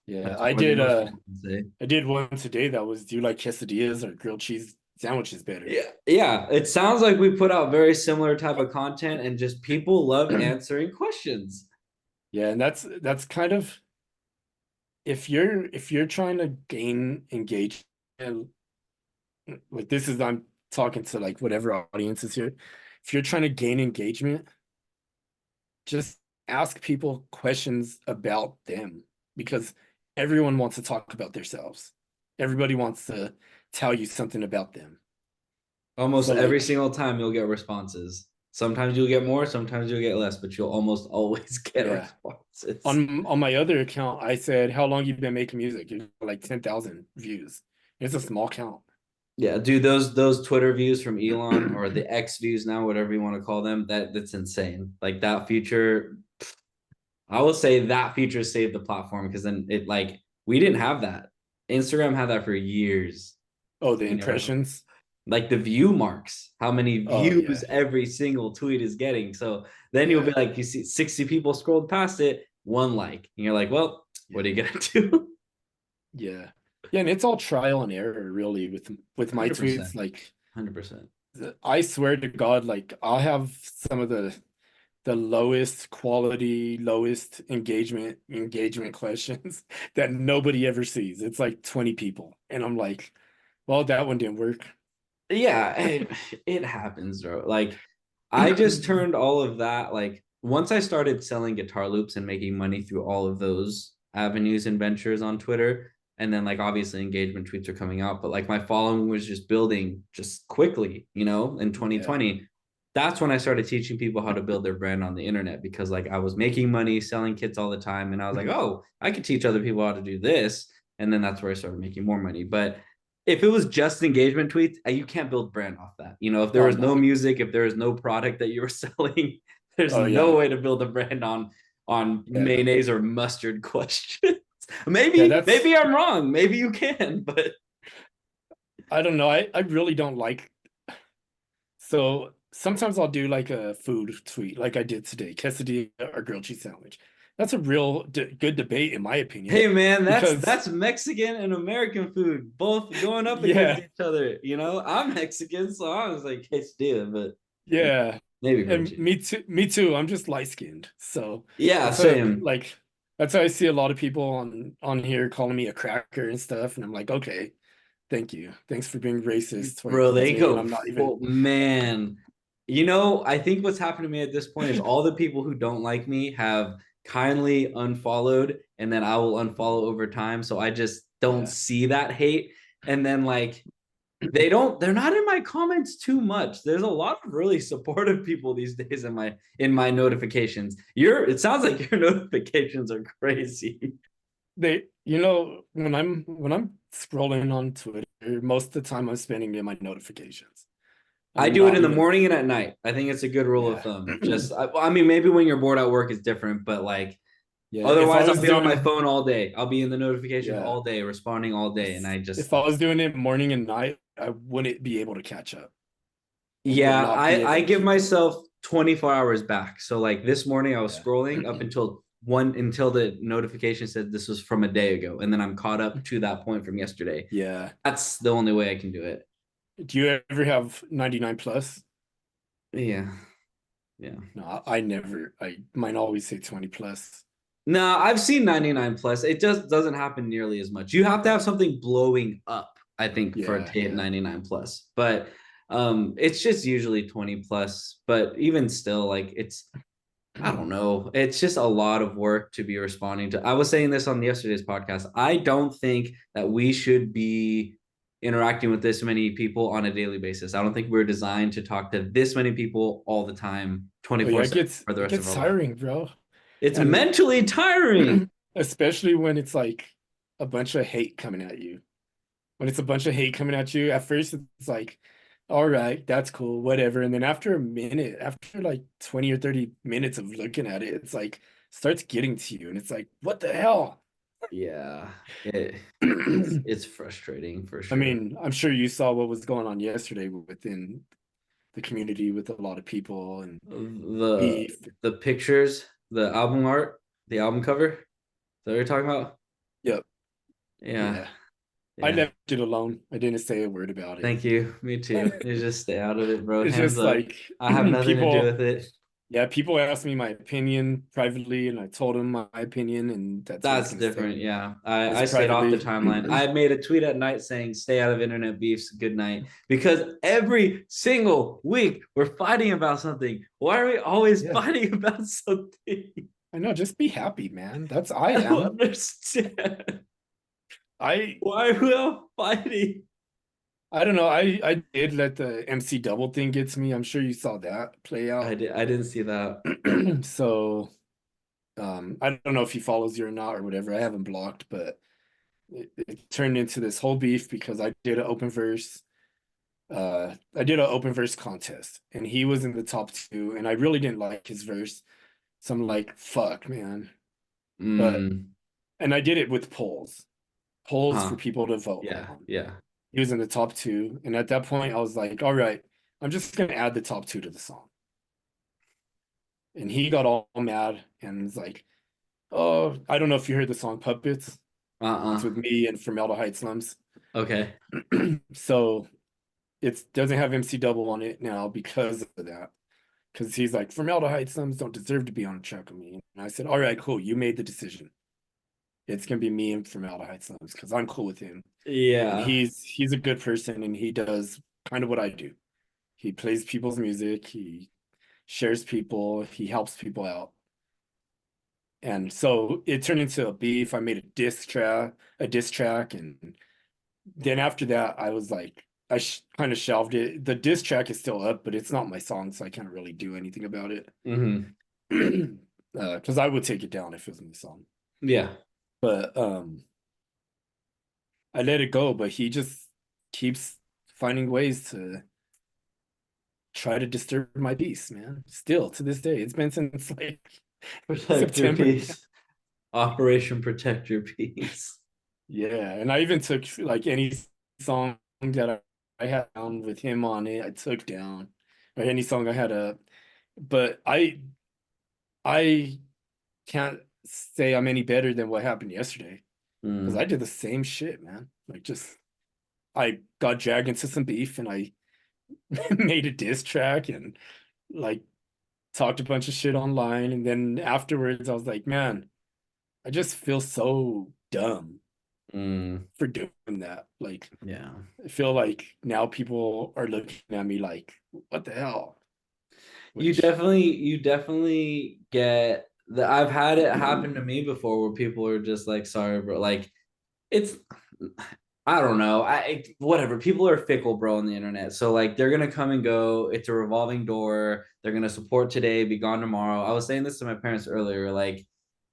yeah. That's I more than did most people can say. I did one today that was, do you like quesadillas or grilled cheese sandwiches better? Yeah, yeah. It sounds like we put out very similar type of content, and just people love answering questions. Yeah, and that's kind of, if you're trying to gain engagement, like this is, I'm talking to like whatever audience is here. If you're trying to gain engagement, just ask people questions about them, because everyone wants to talk about themselves. Everybody wants to tell you something about them. Almost So every like, single time you'll get responses. Sometimes you'll get more, sometimes you'll get less, but you'll almost always get yeah. responses. On my other account, I said, "How long you been making music?" It got like 10,000 views. It's a small count. Yeah, dude, those Twitter views from Elon or the X views now, whatever you want to call them, that's insane. Like that feature, I will say that feature saved the platform because then it like we didn't have that. Instagram had that for years. Oh, the We never impressions. like the view marks, how many Oh views yeah, every single tweet is getting. So then you'll be yeah, like, you see 60 people scrolled past it, one like, and you're like, well, what yeah, are you gonna do? yeah, yeah. And it's all trial and error, really, with my 100%. tweets. Like, 100%. I swear to God, like I'll have some of the lowest quality, lowest engagement questions that nobody ever sees. It's like 20 people, and I'm like, well, that one didn't work. Yeah, it happens, bro. Like I just turned all of that like once I started selling guitar loops and making money through all of those avenues and ventures on Twitter, and then like obviously engagement tweets are coming out, but like my following was just building just quickly, in Yeah, 2020. That's when I started teaching people how to build their brand on the internet because like I was making money selling kits all the time and I was like, "Oh, I could teach other people how to do this." And then that's where I started making more money. But if it was just engagement tweets, you can't build brand off that. If there oh was no no, music, if there was no product that you were selling, there's oh no yeah, way to build a brand on yeah, mayonnaise or mustard questions. yeah. maybe I'm wrong. Maybe you can, but I don't know. I really don't like. So sometimes I'll do like a food tweet, like I did today, quesadilla or grilled cheese sandwich. That's a real good debate, in my opinion, hey man, that's because that's Mexican and American food, both going up against yeah, each other. I'm Mexican, so I was like quesadilla, but yeah, maybe grilled and cheese. me too. Me too. I'm just light skinned, so Yeah, that's a same. like that's how I see a lot of people on here calling me a cracker and stuff, and I'm like, okay, thank you, thanks for being racist Bro, towards they me, and go I'm not even. full man. I think what's happened to me at this point is all the people who don't like me have kindly unfollowed, and then I will unfollow over time. So I just don't Yeah, see that hate. And then like they're not in my comments too much. There's a lot of really supportive people these days in my notifications. It sounds like your notifications are crazy. when I'm scrolling on Twitter, most of the time I'm spending in my notifications. I I'm do it not in the even. morning and at night. I think it's a good rule of Yeah. thumb. I mean, maybe when you're bored at work, it's different, but like Yeah, if I otherwise, I'll was be on my doing phone all day. I'll be in the notifications yeah, all day, responding all day, and I just if I was doing it morning and night, I wouldn't be able to catch up. I would yeah, not be able I to give keep up. myself 24 hours back. So like this morning I was Yeah. scrolling up until the notification said this was from a day ago, and then I'm caught up to that point from yesterday. Yeah. That's the only way I can do it. Do you ever have 99 plus? Yeah. Yeah. No, I never. I mine always say 20 plus. No, I've seen 99 plus. It just doesn't happen nearly as much. You have to have something blowing up, I think, for it Yeah, to hit yeah. 99 plus. But it's just usually 20 plus. But even still, like it's I don't know. It's just a lot of work to be responding to. I was saying this on yesterday's podcast. I don't think that we should be interacting with this many people on a daily basis. I don't think we're designed to talk to this many people all the time, Oh yeah, 24/7 for the it rest of gets our life. tiring, bro. It's And mentally tiring. especially when it's like a bunch of hate coming at you. When it's a bunch of hate coming at you, at first it's like, all right, that's cool, whatever. And then after a minute, after like 20 or 30 minutes of looking at it, it's like starts getting to you. And it's like, what the hell? Yeah, it's frustrating for I sure. mean, I'm sure you saw what was going on yesterday within the community with a lot of people and The beef. the pictures, the album art, the album cover. Is that what you're talking about? Yep. Yeah, Yeah. I yeah. left it alone. I didn't say a word about it. Thank you. Me too. You just stay out of it, bro. It's Hands just up. like I have nothing to do people, with it. yeah, people asked me my opinion privately, and I told them my opinion, and that's where it's That's gonna different. stay. Yeah. As I stayed off the privately. timeline. I made a tweet at night saying, stay out of internet beefs. Good night. Because every single week we're fighting about something. Why are we always Yeah, fighting about something? I know. Just be happy, man. That's I I don't am. understand. I Why are we all fighting? I don't know. I did let the MC double thing get to me. I'm sure you saw that play out. I didn't see that. So I don't know if he follows you or not or whatever. I haven't blocked, but it turned into this whole beef because I did an open verse. I did an open verse contest and he was in the top two, and I really didn't like his verse. So I'm like, fuck, man. But Mm, and I did it with polls for huh. people to vote Yeah. on. Yeah. He was in the top two, and at that point, I was like, all right, I'm just gonna add the top two to the song. And he got all mad and was like, oh, I don't know if you heard the song Puppets. It's Uh-uh. with me and Formaldehyde Slums. Okay. So it doesn't have MC Double on it now because of that. Because he's like, Formaldehyde Slums don't deserve to be on a track with me. And I said, all right, cool. You made the decision. It's gonna be me and Formaldehyde Slums because I'm cool with him. And Yeah. he's a good person and he does kind of what I do. He plays people's music, he shares people, he helps people out. And so it turned into a beef. I made a diss track, and then after that, I was like, kind of shelved it. The diss track is still up, but it's not my song, so I can't really do anything about it. Mm-hmm. Because I would take it down if it was my song. Yeah. But I let it go. But he just keeps finding ways to try to disturb my peace, man. Still to this day, it's been since like Protect your September. peace. Operation Protect Your Peace. Yeah, and I even took like any song that I had on with him on it, I took down, or any song I had up. But I can't say I'm any better than what happened yesterday because I Mm. did the same shit, man. Like just I got dragged into some beef and I made a diss track and like talked a bunch of shit online, and then afterwards I was like, man, I just feel so dumb Mm. for doing that. Like Yeah. I feel like now people are looking at me like, what the hell? Which, You definitely get the I've had it happen to me before where people are just like, sorry, bro. Like it's I don't know. Whatever. People are fickle, bro, on the internet. So like they're gonna come and go. It's a revolving door. They're gonna support today, be gone tomorrow. I was saying this to my parents earlier, like,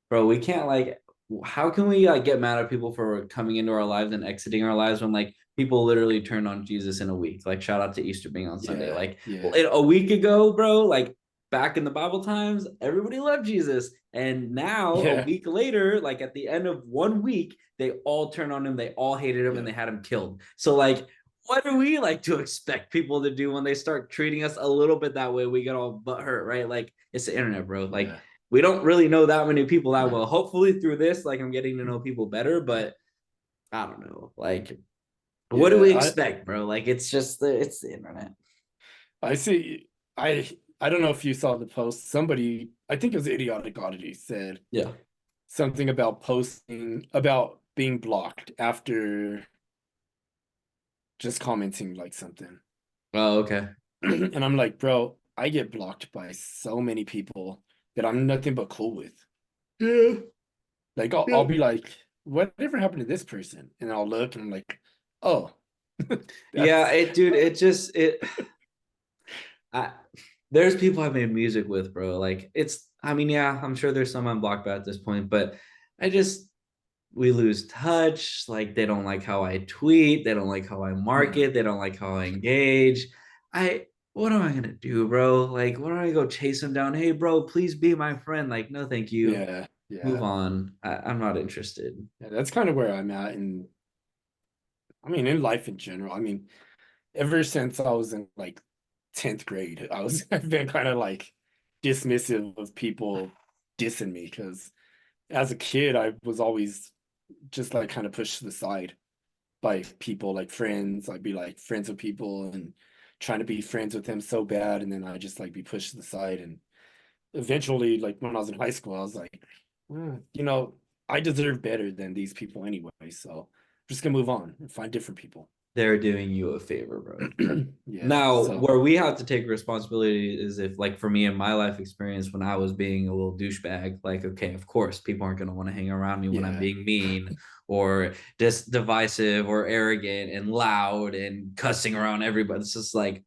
bro, we can't like how can we like get mad at people for coming into our lives and exiting our lives when like people literally turned on Jesus in a week? Like shout out to Easter being on Sunday. yeah, Like yeah, a week ago, bro, like back in the Bible times, everybody loved Jesus. And now a yeah, week later, like at the end of one week, they all turned on him, they all hated him, and yeah. they had him killed. So like what do we like to expect people to do when they start treating us a little bit that way? We get all butthurt, right? Like it's the internet, bro. Like Yeah. we don't really know that many people that well. Hopefully through this, like I'm getting to know people better, but I don't know. Like, what do Yeah, we expect, bro? Like it's the internet. I see. I don't know if you saw the post. Somebody, I think it was Idiotic Oddity, said Yeah. something about posting about being blocked after just commenting like something. Oh, okay. And I'm like, bro, I get blocked by so many people that I'm nothing but cool with. Yeah. Like Yeah. I'll be like, whatever happened to this person? And I'll look and I'm like, oh, Yeah, that's dude, I there's people I've made music with, bro. Like I mean, yeah, I'm sure there's some I'm blocked by at this point, but I just we lose touch. Like they don't like how I tweet, they don't like how I market, they don't like how I engage. I what am I gonna do, bro? Like, what am I go chase them down? Hey, bro, please be my friend. Like, no, thank you. yeah, Move yeah. on. I'm not interested. Yeah, that's kind of where I'm at. And I mean, in life in general, I mean, ever since I was in like 10th grade, I've been kind of like dismissive of people dissing me because as a kid, I was always just like kind of pushed to the side by people like friends. I'd be like friends with people and trying to be friends with them so bad, and then I just like be pushed to the side. And eventually, like when I was in high school, I was like, you know, I deserve better than these people anyway. So I'm just gonna move on and find different people. They're doing you a favor, bro. Yeah. Now, So where we have to take responsibility is if, like, for me in my life experience, when I was being a little douchebag, like, okay, of course, people aren't going to want to hang around me when I'm yeah. being mean or just divisive or arrogant and loud and cussing around everybody. It's just like,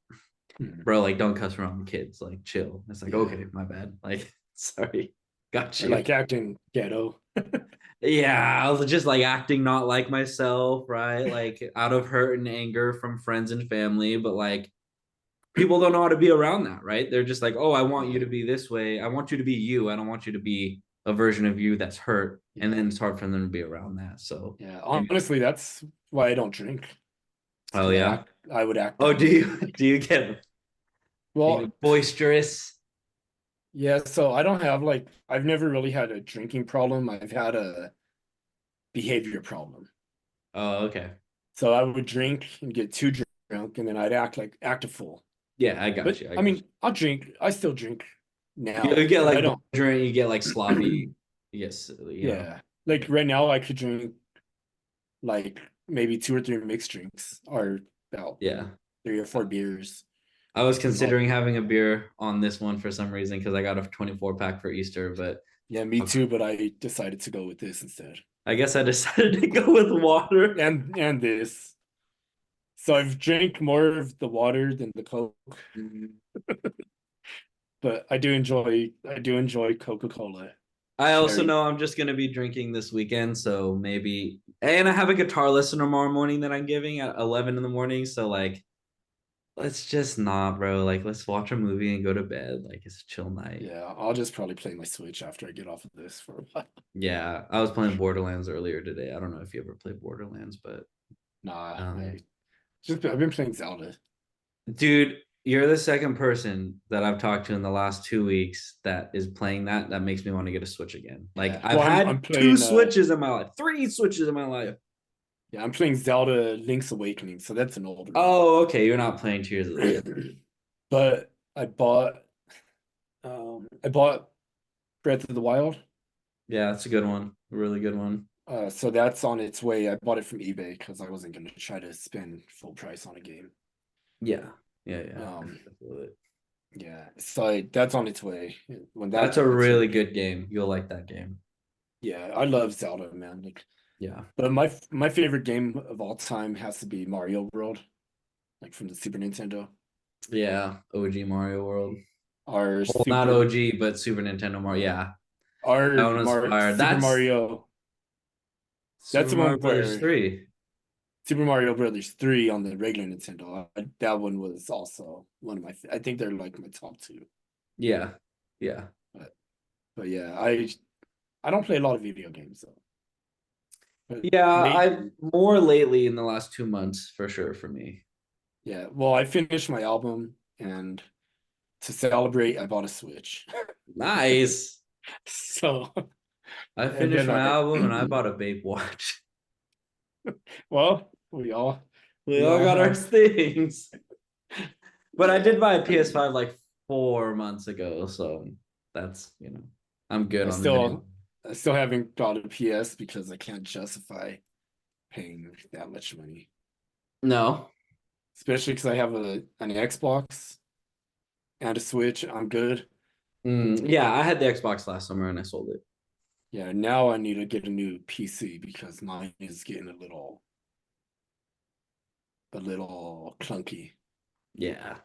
Hmm. bro, like, don't cuss around kids. Like, chill. It's like, Yeah. okay, my bad. Like, sorry. Got Or you. like acting ghetto. Yeah, I was just like acting not like myself, right? Like out of hurt and anger from friends and family, but like people don't know how to be around that, right? They're just like, oh, I want you Yeah. to be this way. I want you to be you. I don't want you to be a version of you that's hurt. And Yeah. then it's hard for them to be around that. So Yeah. maybe, Honestly, that's why I don't drink. It's oh because yeah. I would act Oh, that way. do you get Well, boisterous? yeah, so I don't have like I've never really had a drinking problem. I've had a behavior problem. Oh, okay. So I would drink and get too drunk and then I'd act a fool. Yeah, I got But you. I I got you. mean, I'll drink. I still drink You now, get but I like don't. belligerent, you get like sloppy. Yes, Yeah. Like right now I could drink like maybe two or three mixed drinks or about Yeah. 3 or 4 beers. I was And I'll, considering having a beer on this one for some reason because I got a 24 pack for Easter, but yeah, me too, but I decided to go with this instead. I guess I decided to go with water. And this. So I've drank more of the water than the Coke, but I do enjoy Coca-Cola I also cherry. know I'm just gonna be drinking this weekend, so maybe. And I have a guitar lesson tomorrow morning that I'm giving at 11 in the morning. So like, let's just not, bro. Like, let's watch a movie and go to bed. Like, it's a chill night. Yeah, I'll just probably play my Switch after I get off of this for a while. Yeah, I was playing Borderlands earlier today. I don't know if you ever played Borderlands, but Nah, um, I've been playing Zelda. dude, you're the second person that I've talked to in the last 2 weeks that is playing that. That makes me want to get a Switch again. Like Yeah. I've Well, had I'm two playing Switches in my life, three Switches in my life. yeah, I'm playing Zelda Link's Awakening, so that's an older one. Oh, okay. You're not playing Tears of the Kingdom. But I bought Breath of the Wild. Yeah, that's a good one. A really good one. So that's on its way. I bought it from eBay because I wasn't gonna try to spend full price on a game. Yeah. Yeah, yeah. Um, yeah, so that's on its way. When That's that a gets really here, good game. You'll like that game. yeah, I love Zelda, man. Like, Yeah. but my favorite game of all time has to be Mario World, like from the Super Nintendo. Yeah. OG Mario World. Our Well, not Super OG, but Super Nintendo Mario. Yeah. That our one was fire. Super That's Mario. That's Super the Mario one Brothers where 3. Super Mario Brothers 3 on the regular Nintendo. That one was also one of my. I think they're like my top two. Yeah. Yeah. But but yeah, I don't play a lot of video games though. But Yeah, late, I've more lately in the last 2 months for sure for me. Yeah, well, I finished my album, and to celebrate, I bought a Switch. Nice. So, I and finished then my I, album and I bought a vape watch. well, We we all all got our have. things. But I Yeah, did buy a PS5 like 4 months ago, so that's I'm good I on the video. still, I still haven't got a PS because I can't justify paying that much money, No. especially because I have an Xbox and a Switch. I'm good. Yeah, I had the Xbox last summer and I sold it. Yeah, now I need to get a new PC because mine is getting a little clunky. Yeah,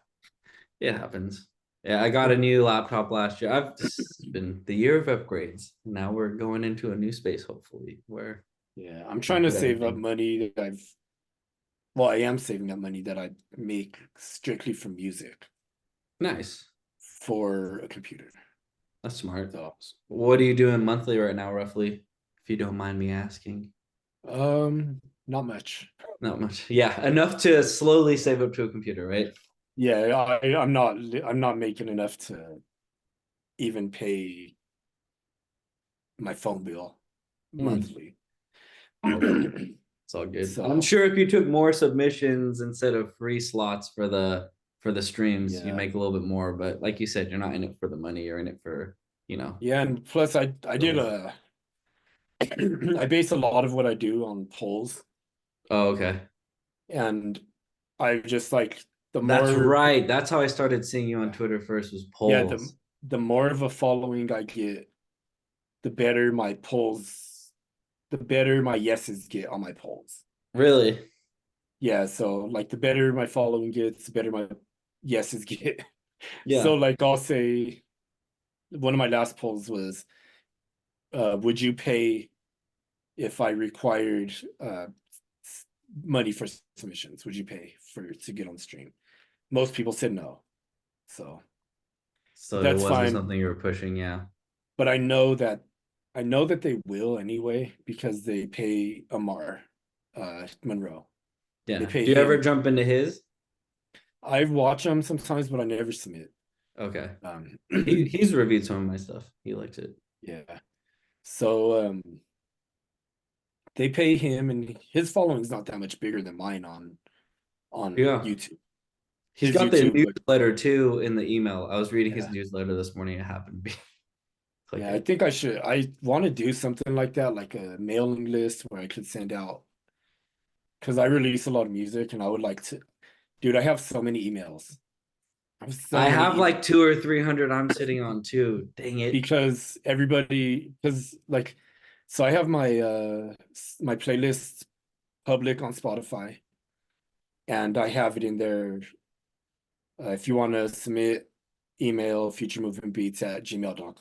it happens. Yeah, I got a new laptop last year. I've just been the year of upgrades. Now we're going into a new space, hopefully, where Yeah, I'm we trying to put save up everything. money that well, I am saving up money that I make strictly from music Nice. for a computer. That's smart. So, What are you doing monthly right now, roughly? If you don't mind me asking. not much. Not much. Yeah, enough to slowly save up to a computer, right? Yeah, I'm not making enough to even pay my phone bill Hmm. monthly. Okay. It's all good. I'm So, sure if you took more submissions instead of free slots for the streams, you'd yeah. make a little bit more. But like you said, you're not in it for the money. You're in it for, Yeah, and plus I did those. a I base a lot of what I do on polls, Oh, okay. and I just like the That's more right. That's how I started seeing you on yeah, Twitter first was yeah, polls. the more of a following I get, the better my polls, the better my yeses get on my polls. Really? Yeah, so like the better my following gets, the better my yeses get. So Yeah. like I'll say one of my last polls was, would you pay if I required money for submissions? Would you pay for to get on the stream? Most people said no. So So it that's wasn't fine. something you were pushing, yeah. But I know that they will anyway because they pay Amar Monroe. They Yeah. pay Do you ever him. jump into his? I watch them sometimes, but I never submit. Okay. Um, He's reviewed some of my stuff. He likes it. yeah. So they pay him, and his following is not that much bigger than mine on Yeah. YouTube. He's His got the YouTube, like, newsletter too in the email. I was reading his yeah, newsletter this morning. It happened to be click yeah. I it. think I should. I want to do something like that, like a mailing list where I could send out because I release a lot of music, and I would like to. Dude, I have so many emails. I have so I many have emails like 200 or 300 I'm sitting on too. Dang it. because everybody, because like, so I have my playlist public on Spotify, and I have it in there. If you want to submit, email futuremovementbeats@gmail.com.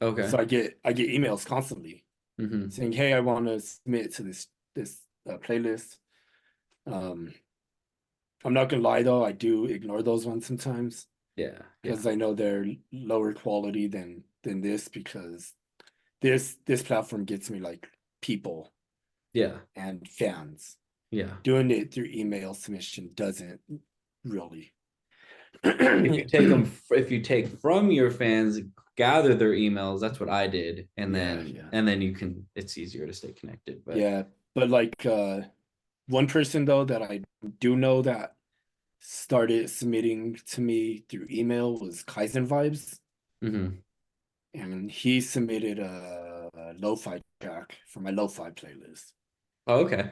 Okay. So I get emails constantly Hmm. saying, "Hey, I want to submit to this playlist." Um, I'm not gonna lie though, I do ignore those ones sometimes Yeah. Yeah. because I know they're lower quality than this because this platform gets me like people Yeah. and fans. Yeah. Doing it through email submission doesn't really. If you take from your fans, gather their emails, that's what I did. And Yeah, then yeah. and then it's easier to stay connected. But Yeah, but like one person though that I do know that started submitting to me through email was Kaizen Vibes, mhm. and he submitted a lo-fi track for my lo-fi playlist. Oh, okay.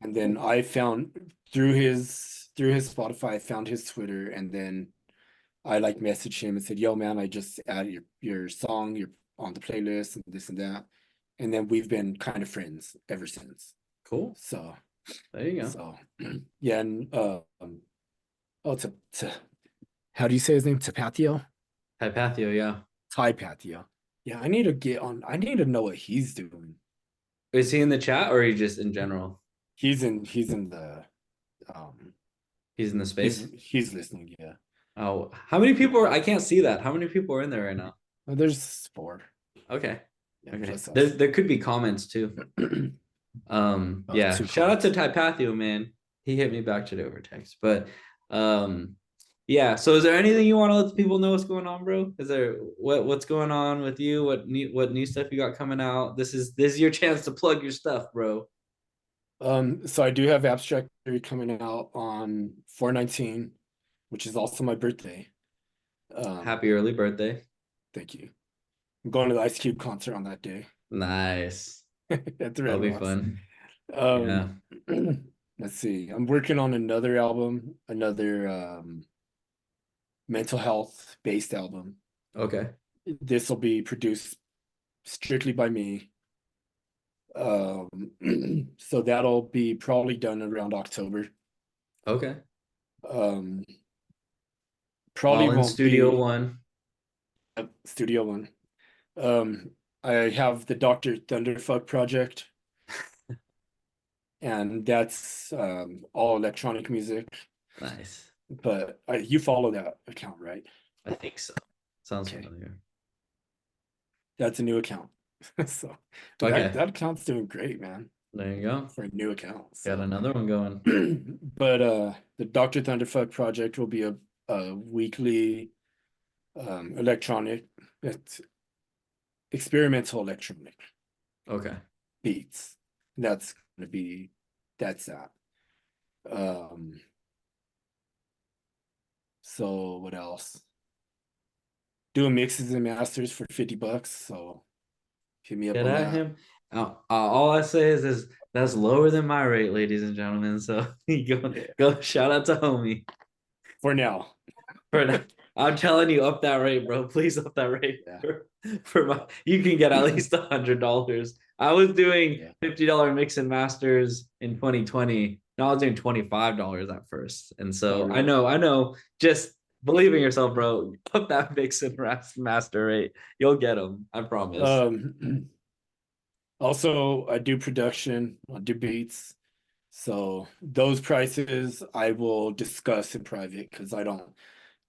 And then I found through his Spotify, I found his Twitter, and then I like messaged him and said, "Yo, man, I just added your song, you're on the playlist, and this and that." And then we've been kind of friends ever since. Cool. So There you go. so yeah, and oh, to how do you say his name? Tapatio? Hypathio, yeah. Ty Patio. Yeah, I need to get on. I need to know what he's doing. Is he in the chat or he just in general? He's in the um He's in the space. he's listening, yeah. Oh, how many people are, I can't see that. How many people are in there right now? There's four. Okay. Yeah, Okay. plus There us. there could be comments too. Oh, Yeah. two Shout out to comments. Typathio, man. He hit me back today over text. But Yeah, so is there anything you want to let the people know what's going on, bro? Is there what's going on with you? What new stuff you got coming out? This is your chance to plug your stuff, bro. So I do have Abstract coming out on 4/19, which is also my birthday. Happy early birthday. Thank you. I'm going to the Ice Cube concert on that day Nice. at the That'll Red be Rocks. fun. Yeah. Um, let's see. I'm working on another album, another mental health based album. Okay. This will be produced strictly by me. So that'll be probably done around October. Okay. Um, probably All in won't Studio be One. Studio One. Um, I have the Dr. Thunderfuck project, and that's all electronic music. Nice. But you follow that account, right? I think so. Sounds Okay, familiar. that's a new account. So, but that Okay. that account's doing great, man, There you go. for a new account. Got So, another one going. but the Dr. Thunderfuck project will be a weekly electronic, it's experimental electronic Okay. beats. That's gonna be that's that. Um, so what else? Doing mixes and masters for $50. So hit me up Get on at that. him. All I say is that's lower than my rate, ladies and gentlemen. So go Yeah, go shout out to homie. for now. I'm telling you, up that rate, bro. Please up that rate Yeah, for my. You can get at least $100. I was doing yeah. $50 mix and masters in 2020. No, I was doing $25 at first, and Oh, so really? I know. Just believe in yourself, bro. Up that mix and master rate. You'll get them. I promise. Also, I do production, I do beats. So those prices I will discuss in private because I don't,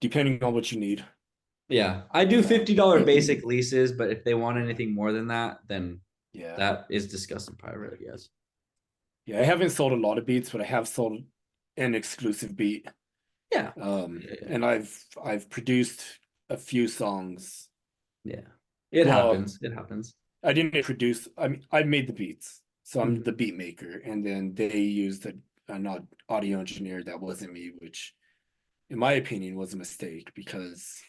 depending on what you need. Yeah, I do Um, $50 basic leases, but if they want anything more than that, then yeah. that is discussed in private, I guess. Yeah, I haven't sold a lot of beats, but I have sold an exclusive beat. Yeah. Yeah. And I've produced a few songs. Yeah. It Well, happens. It happens. I didn't produce, I mean, I made the beats. So I'm Mhm. the beat maker. And then they used an audio engineer that wasn't me, which in my opinion was a mistake because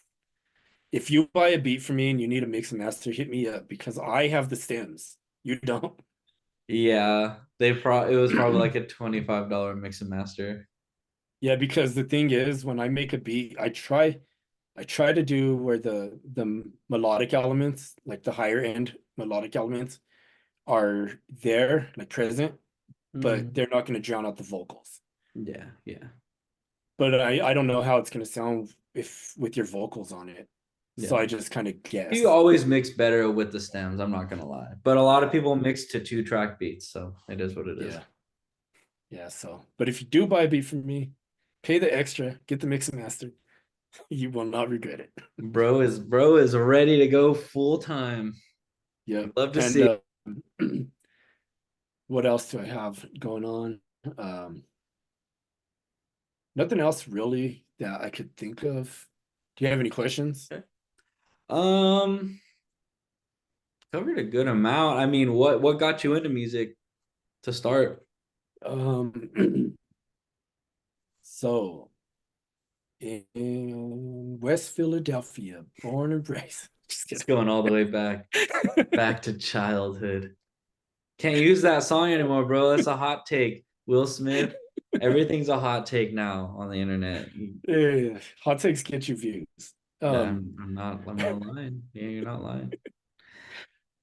if you buy a beat from me and you need a mix and master, hit me up because I have the stems. You don't. Yeah. It was probably like a $25 mix and master. Yeah, because the thing is, when I make a beat, I try to do where the melodic elements, like the higher end melodic elements, are there, like present, but Mhm. they're not going to drown out the vocals. Yeah. Yeah. But I don't know how it's going to sound if with your vocals on it. So Yeah. I just kind of You guess. always mix better with the stems, I'm not gonna lie. But a lot of people mix to 2-track beats, so it is what it is. Yeah. Yeah. So, but if you do buy a beat from me, pay the extra, get the mix and master. You will not regret it. Bro is ready to go full time. Yep. Love to And see. what else do I have going on? Um, Nothing else really that I could think of. Do you have any questions? Okay. Um, covered a good amount. I mean, what got you into music to start? Um, so in West Philadelphia, born and raised. Just It's kidding. going all the way back to childhood. Can't use that song anymore, bro. That's a hot take. Will Smith, everything's a hot take now on the internet. Hot takes get you views. Um, I'm not lying. Yeah, you're not lying.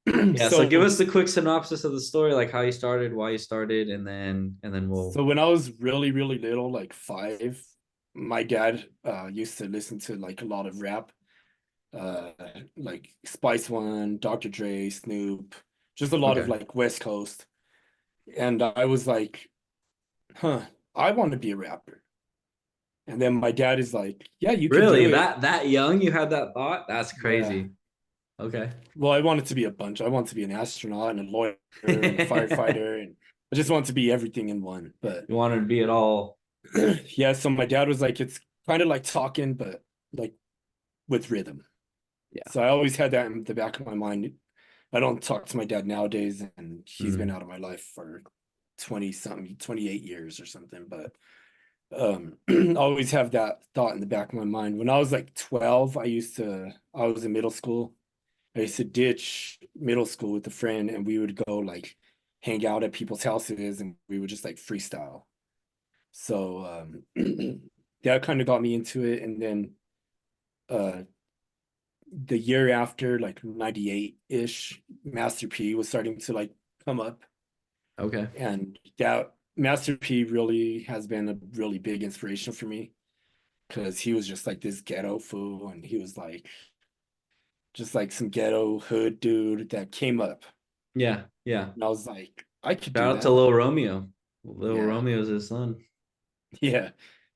Yeah, so give so us the quick synopsis of the story, like how you started, why you started, and then we'll. so when I was really, really little, like 5, my dad used to listen to like a lot of rap, uh like Spice One, Dr. Dre, Snoop, just a lot of Okay. like West Coast. And I was like, huh, I want to be a rapper. And then my dad is like, yeah, you could Really? do it. That young you had that thought? That's Yeah. crazy. Okay. Well, I wanted to be a bunch. I wanted to be an astronaut and a lawyer and a firefighter, and I just want to be everything in one. But You wanted to be it all. Yeah, so my dad was like, it's kind of like talking, but like with rhythm. Yeah. So I always had that in the back of my mind. I don't talk to my dad nowadays, and he's been Mm. out of my life for 20 something, 28 years or something. But always have that thought in the back of my mind. When I was like 12, I was in middle school. I used to ditch middle school with a friend, and we would go like hang out at people's houses, and we would just like freestyle. So that kind of got me into it. And then uh the year after, like 98-ish, Master P was starting to like come up. Okay. And that Master P really has been a really big inspiration for me because he was just like this ghetto fool, and he was like just like some ghetto hood dude that came up. Yeah. Yeah. And I was like, I could Shout do out to that. Lil Romeo. Lil Yeah. Romeo's his son. Yeah.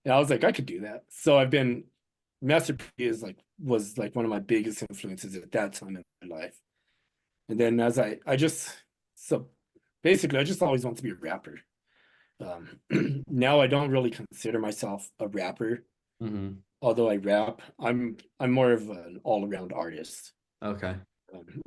And I was like, I could do that. So I've been Master P is like was like one of my biggest influences at that time in my life. And then as I just so basically I just always want to be a rapper. Now I don't really consider myself a rapper, Hmm. although I rap. I'm more of an all-around artist. Okay.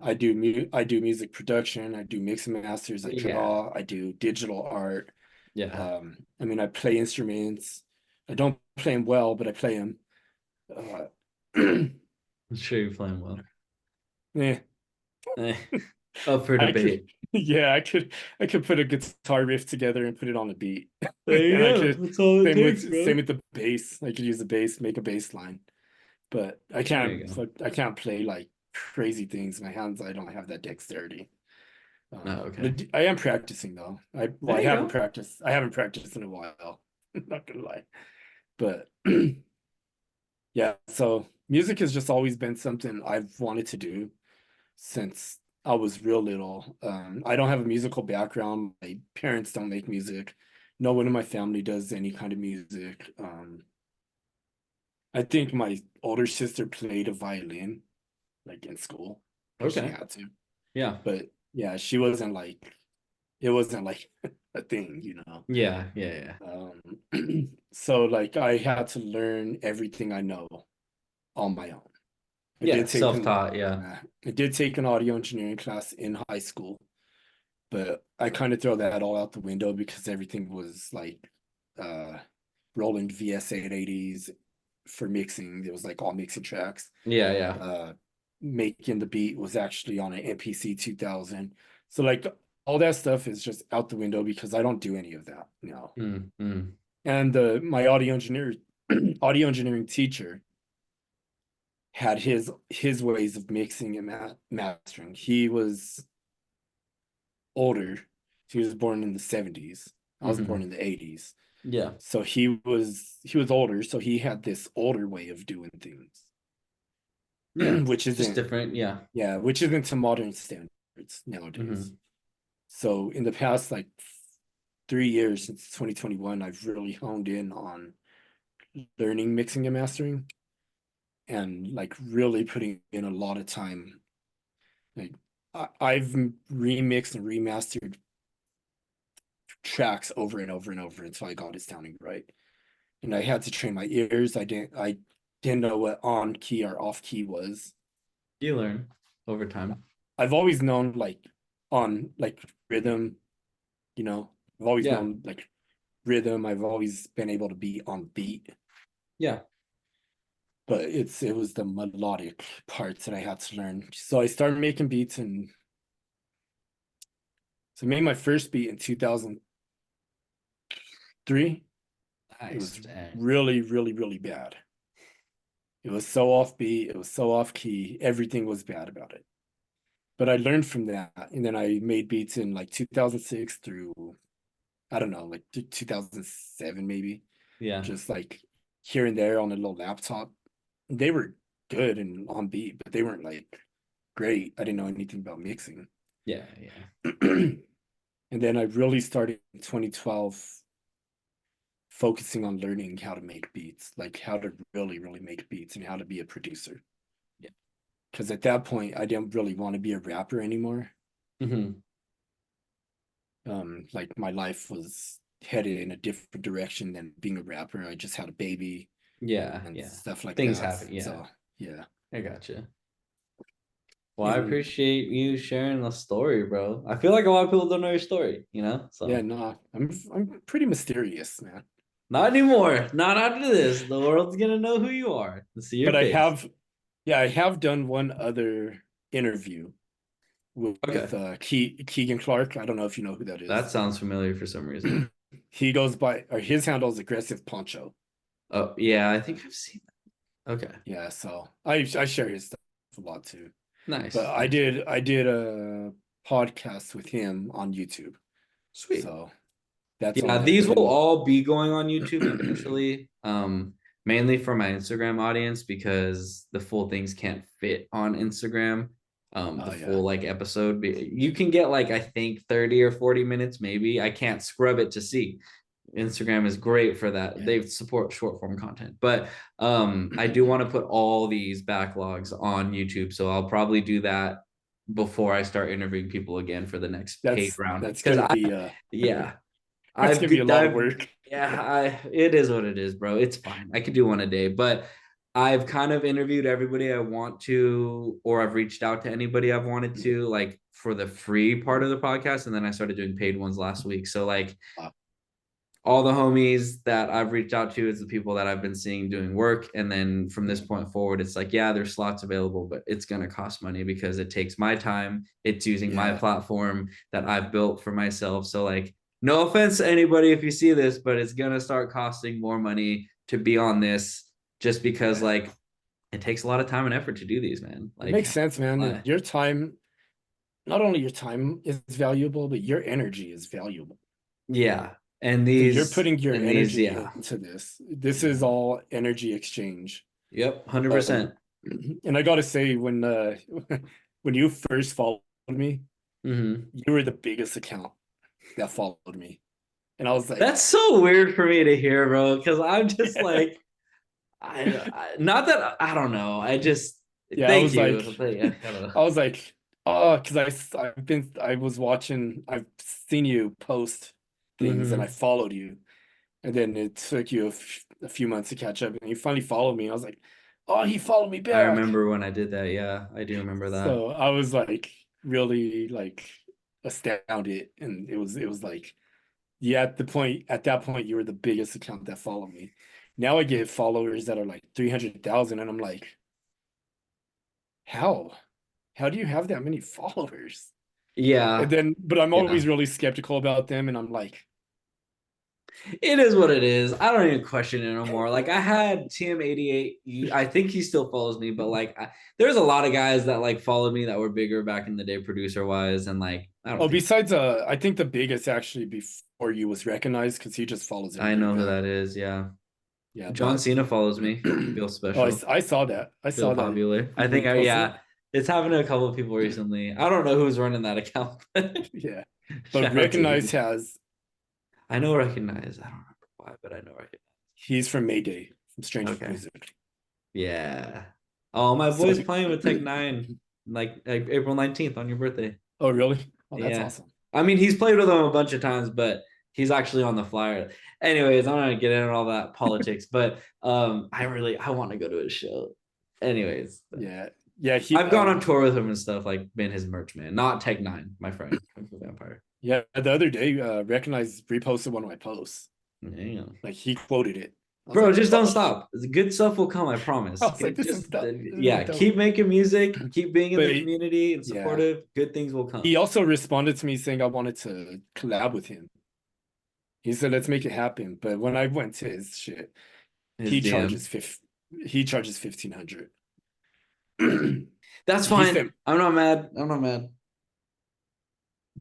I do music production, I do mix and masters, I Yeah. draw, I do digital art. Yeah. I mean, I play instruments. I don't play them well, but I play them. Uh, I'm sure you're playing well. eh, Eh, up for I could, debate. yeah, I could put a guitar riff together and put it on a beat, There you and I go. could That's all it takes, same bro. with the bass. I could use the bass, make a bass line, but There you go. I can't play like crazy things. My hands, I don't have that dexterity. Oh, okay. But I am practicing though. There I you haven't go. practiced. I haven't practiced in a while. Not gonna lie, but yeah. So music has just always been something I've wanted to do since I was real little. I don't have a musical background. My parents don't make music. No one in my family does any kind of music. I think my older sister played a violin, like in school, because she Okay. had to. Yeah. But yeah, she wasn't like it wasn't like a thing, you know. Yeah. Yeah. Yeah. So like I had to learn everything I know on my own. I Yeah. did take Self-taught. Yeah. I did take an audio engineering class in high school, but I kind of throw that all out the window because everything was like uh Roland VS 880s for mixing. It was like all mixing tracks. Yeah. Yeah. Uh Making the beat was actually on an MPC 2000. So like all that stuff is just out the window because I don't do any of that now. Mm, mm. And my audio engineering teacher had his ways of mixing and mastering. He was older. He was born in the 70s. I was born Hmm. in the 80s. Yeah. So he was older, so he had this older way of doing things, Yeah. which Just isn't different. Yeah. yeah, which isn't to modern standards nowadays. Hmm. So in the past like 3 years since 2021, I've really honed in on learning mixing and mastering and like really putting in a lot of time. Like I've remixed and remastered tracks over and over and over until I got it sounding right. And I had to train my ears. I didn't know what on key or off key was. You learn over time. I've always known like on like rhythm, you know. I've always Yeah. known like rhythm. I've always been able to be on beat, Yeah. but it was the melodic parts that I had to learn. So I started making beats, and so I made my first beat in 2003. It Nice. was Dang. really, really, really bad. It was so offbeat, it was so off key, everything was bad about it. But I learned from that, and then I made beats in like 2006 through I don't know, like 2007 maybe, Yeah. just like here and there on a little laptop. They were good and on beat, but they weren't like great. I didn't know anything about mixing. Yeah. Yeah. And then I really started in 2012 focusing on learning how to make beats, like how to really, really make beats and how to be a producer. Yeah. Because at that point, I didn't really want to be a rapper anymore. Hmm. Like my life was headed in a different direction than being a rapper. I just had a baby Yeah, and yeah. stuff like Things that. happen. Yeah, So yeah. I gotcha. Well, I And appreciate you sharing the story, bro. I feel like a lot of people don't know your story, you know? yeah, So no, I'm pretty mysterious, man. not anymore. Not after this. The world's gonna know who you are and see your But face. I have done one other interview with Okay. Keegan Clark. I don't know if you know who that That is. sounds familiar for some reason. He goes by, or his handle is Aggressive Poncho. Oh, yeah, I think I've seen that. Okay. Yeah, so I share his stuff a lot too. But Nice. I Nice. did I did a podcast with him on YouTube. Sweet. So that's on Yeah, there. these And will then all be going on YouTube eventually. Mainly for my Instagram audience because the full things can't fit on Instagram. The oh yeah, full like episode. You can get like I think 30 or 40 minutes, maybe. I can't scrub it to see. Instagram is great for that. yeah. They support short form content. But I do want to put all these backlogs on YouTube. So I'll probably do that before I start interviewing people again for the next paid round. That's Because gonna I be yeah, that's I've gonna be a lot of I've work. yeah, it is what it is, bro. It's fine. I could do one a day, but I've kind of interviewed everybody I want to, or I've reached out to anybody I've wanted to, like for the free part of the podcast, and then I started doing paid ones last week. So like Wow. all the homies that I've reached out to is the people that I've been seeing doing work. And then from this point forward, it's like, yeah, there's slots available, but it's going to cost money because it takes my time. It's using my Yeah, platform that I've built for myself. So, like, no offense to anybody if you see this, but it's going to start costing more money to be on this just because, yeah. like, it takes a lot of time and effort to do these, man. It Like, makes sense, man. And why? your time, not only your time is valuable, but your energy is valuable. Yeah. And So you're putting your energy yeah. into this. This is Mhm. all energy exchange. Yep. Um, 100%. and I gotta say, when when you first followed me, Mm-hmm. you were the biggest account that followed me. And I was like, That's so weird for me to hear, bro. Because I'm just like, not that I don't know. I just yeah, I thank was you. like, I don't know. I was like, oh, because I was watching, I've seen you post things and I Mm-hmm. followed you. And then it took you a few months to catch up and you finally followed me. I was like, oh, he followed me I back. remember when I did that. Yeah, I do remember that. So I was like really like astounded. And it was like, yeah, at that point, you were the biggest account that followed me. Now I get followers that are like 300,000 and I'm like, how? How do you have that many followers? And Yeah, then, but I'm yeah. always really skeptical about them. And I'm like, It is what it is. I don't even question it no more. Like I had TM88. I think he still follows me, but like there's a lot of guys that like followed me that were bigger back in the day, producer wise, and like I don't oh, think besides, I think the biggest actually before you was recognized because he just follows I everybody know who back. that is. Yeah, Yeah, John but Cena follows me. Feel oh, special. I saw that. I Feel saw that popular. he I think reposted. yeah, it's happened to a couple of people recently. I don't know who's running that account, but Yeah, but shout out to recognized you. has I know recognize. I don't remember why, but I know recognize. he's from Mayday from Strange Okay. Music. Yeah. Oh, my So, boy's playing with Tech Nine, like April 19th on your birthday. oh really? Oh, that's Yeah. awesome. I mean, he's played with them a bunch of times, but he's actually on the flyer. Anyways, I'm not gonna get into all that politics, but I want to go to his show. Anyways, Yeah, yeah. I've gone on tour with him and stuff, like been his merch man, not Tech Nine, my friend, Vampire. Yeah. The other day, recognized reposted one of my posts. Yeah. Like he quoted it. I was Bro, like, just don't oh. stop. Good stuff will come, I I promise. was like, this is Just dope. This is yeah, dope. keep making music, keep being in But the community and yeah, supportive. Good things will come. he also responded to me saying I wanted to collab with him. He said, let's make it happen. But when I went to his shit, His he DM. charges he charges 1,500. That's He said, fine. I'm not mad. I'm not mad.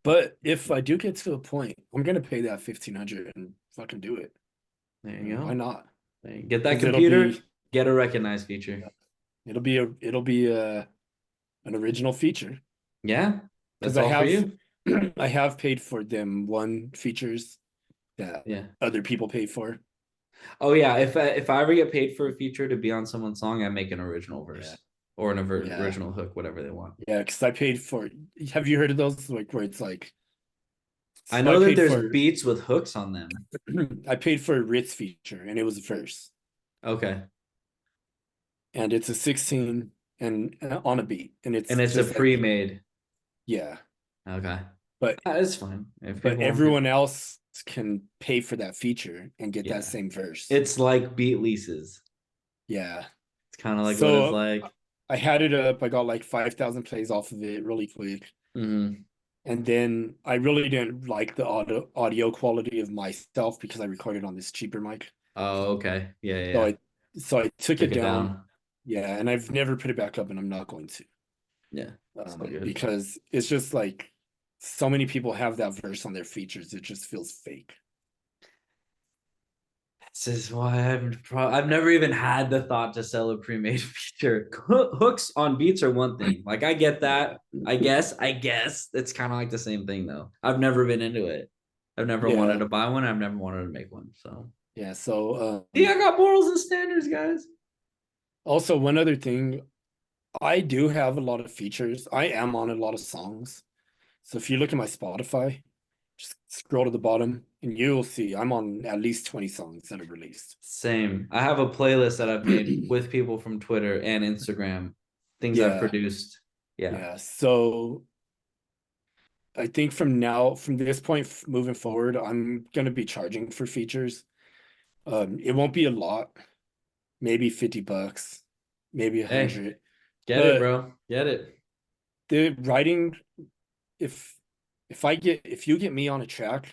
but if I do get to a point, I'm gonna pay that 1,500 and fucking do it. There I you mean, why go. not? Get that Because computer, get a recognize feature. it'll be an original feature. Yeah, Because that's all for you. I have paid for them one features that Yeah. other people pay for. Oh yeah. If I ever get paid for a feature to be on someone's song, I make an original Yeah, verse or an yeah, original hook, whatever they want. yeah. Because I paid for. Have you heard of those? Like where it's like I So I know that paid there's for beats with hooks on them. I paid for a Ritz feature, and it was a verse, Okay. and it's a 16 and on a beat, and And it's it's a just like pre-made. yeah, Okay. but It's fine. If but people want to, everyone else can pay for that feature and get that yeah. same verse. It's like beat leases. Yeah. It's kind of like what it's So like. I had it up. I got like 5,000 plays off of it really quick. Hmm. And then I really didn't like the audio quality of myself because I recorded on this cheaper mic. Oh, okay. Yeah, yeah, So yeah. I took Took it it down. down. Yeah, and I've never put it back up, and I'm not going to. Yeah. So good. Because it's just like so many people have that verse on their features. It just feels fake. This is why I've never even had the thought to sell a pre-made feature. Hooks on beats are one thing. Like I get Yeah. that. I guess it's kind of like the same thing though. I've never been into it. I've never wanted Yeah. to buy one. I've never wanted to make one. So Yeah. So yeah, I got morals and standards, guys. also one other thing, I do have a lot of features. I am on a lot of songs. So if you look at my Spotify, just scroll to the bottom and you'll see I'm on at least 20 songs that are released. Same. I have a playlist that I've made with people from Twitter and Instagram, things I've Yeah. produced. Yeah. Yeah. So I think from this point moving forward, I'm gonna be charging for features. It won't be a lot, maybe $50, maybe a Hey, hundred. get it, But bro. Get it. the writing, if if you get me on a track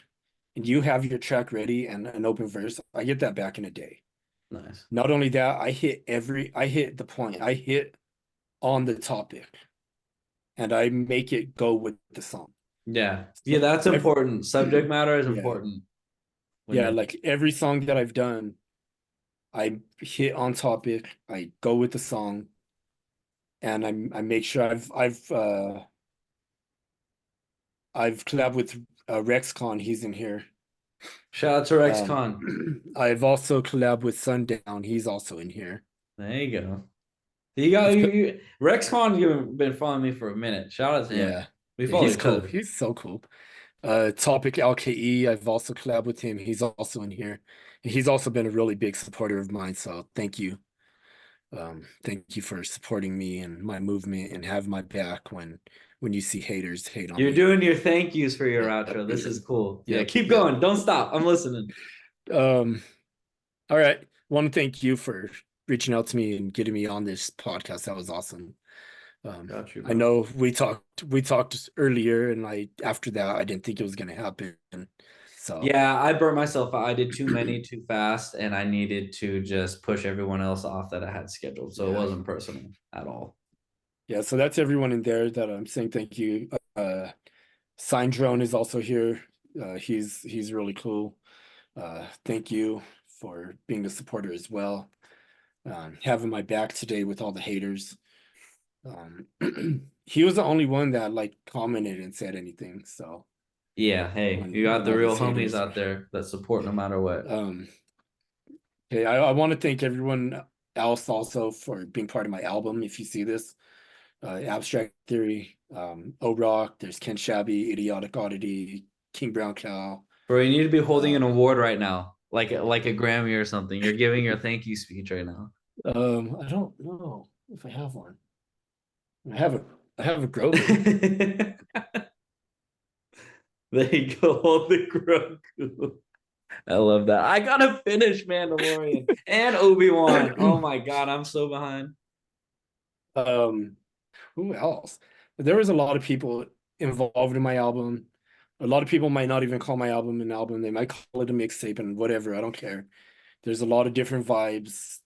and you have your track ready and an open verse, I get that back in a day. Nice. Not only that, I hit the point, I hit on the topic, and I make it go with the song. Yeah. Yeah, So that's important. Subject matter is yeah, important when yeah, you're like every song that I've done, I hit on topic, I go with the song, and I make sure I've collabed with RexCon, he's in here. shout out to Rex Con. I've also collabed with Sundown, he's also in here. There you go. You got I've Rex Con's been following me for a minute. Shout out to him. yeah, We yeah, follow he's each cool. other. He's so cool. Topic LKE, I've also collabed with him. He's also in here. He's also been a really big supporter of mine. So thank you. Thank you for supporting me and my movement and have my back when you see haters hate on You're me. doing your thank yous for your outro. This is cool. Yeah, Yep, keep yep. going. Don't stop. I'm listening. Um, all right. Want to thank you for reaching out to me and getting me on this podcast. That was awesome. Got you, I bro. know we talked earlier, and after that I didn't think it was gonna happen. So Yeah, I burnt myself out. I did too many too fast, and I needed to just push everyone else off that I had scheduled. So it yeah, wasn't personal at all. yeah. So that's everyone in there that I'm saying thank you. Sign Drone is also here. He's really cool. Thank you for being a supporter as well. Having my back today with all the haters. He was the only one that like commented and said anything. So Yeah, hey, you got when the all real these homies haters, out there that support no matter what. okay, I want to thank everyone else also for being part of my album. If you see this, Abstract Theory, O Rock, there's Ken Shabby, Idiotic Oddity, King Brown Cow. Bro, you need to be holding an Um, award right now, like a Grammy or something. You're giving your thank you speech right now. I don't know if I have one. I have a I have a Grogu. There you go, hold the Grogu. I love that. I gotta finish Mandalorian and Obi-Wan. Oh my god, I'm so behind. um, who else? There was a lot of people involved in my album. A lot of people might not even call my album an album. They might call it a mixtape and whatever. I don't care. There's a lot of different vibes.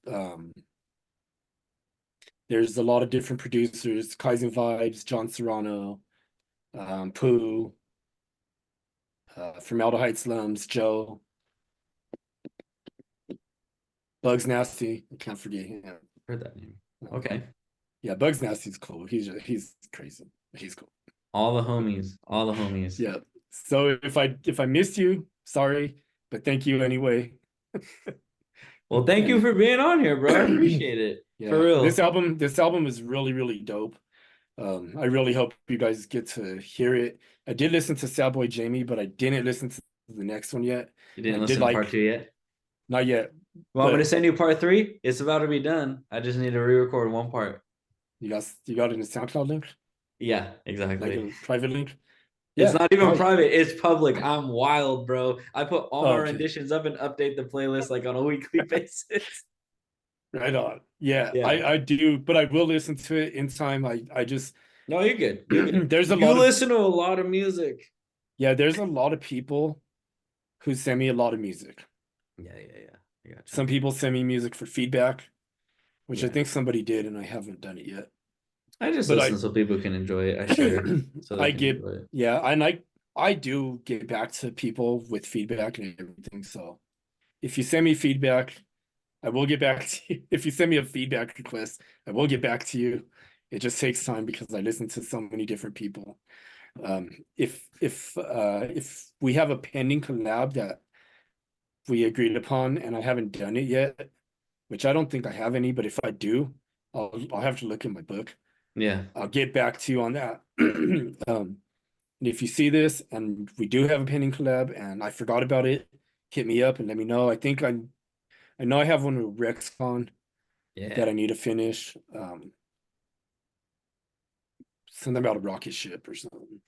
There's a lot of different producers, Kaizen Vibes, John Serrano, Pooh, Formaldehyde Slums, Joe, Bugs Nasty. I can't forget him. Heard that name. Um, Okay. yeah, Bugs Nasty's cool. He's crazy. He's cool. All the homies. All the homies. Yeah. So if I missed you, sorry, but thank you anyway. Well, thank you And for being on here, bro. I appreciate it. For yeah, real. this album is really, really dope. I really hope you guys get to hear it. I did listen to Sad Boy Jamie, but I didn't listen to the next one yet. You I didn't did listen to part like, two yet? not yet, Want me to but send you part three? It's about to be done. I just need to re-record one part. you got it in a SoundCloud link, Yeah, like exactly. a private link. It's Yeah, not even all right. private, it's public. I'm wild, bro. I put all my Oh, okay. renditions up and update the playlist like on a weekly basis. Right on. Yeah, Yeah. I do, but I will listen to it in time. I just No, you're good. You're good. there's a You lot of listen to a lot of music. yeah, there's a lot of people who send me a lot of music. Yeah. I got you. Some people send me music for feedback, which I Yeah. think somebody did, and I haven't done it yet. I just But listen so people can enjoy it. I share so they I can get enjoy it. yeah, and I do get back to people with feedback and everything. So if you send me feedback, I will get back to you. If you send me a feedback request, I will get back to you. It just takes time because I listen to so many different people. If we have a pending collab that we agreed upon and I haven't done it yet, which I don't think I have any, but if I do, I'll have to look in my book. Yeah. I'll get back to you on that. And if you see this and we do have a pending collab and I forgot about it, hit me up and let me know. I know I have one with RexCon that Yeah. I need to finish. Something about a rocket ship or something.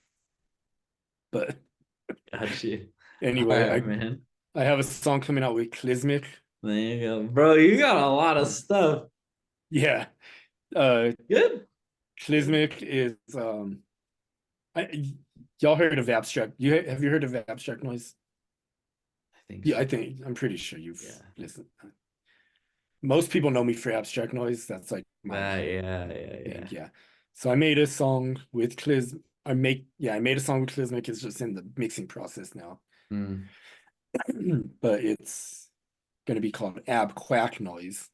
But Got you. All anyway, right, man. I have a song coming out with Klismic. There you go. Bro, you got a lot of stuff. Yeah. Uh Good. Good. Klismic is I y'all heard of Abstract. Have you heard of Abstract Noise? I think Yeah, so. I'm pretty sure you've Yeah. listened. Most people know me for Abstract Noise. That's like my thing. Yeah. Yeah. So I made a song with Kliz. I made a song with Klismic. It's just in the mixing process now. Mm. But it's gonna be called Ab Quack Noise.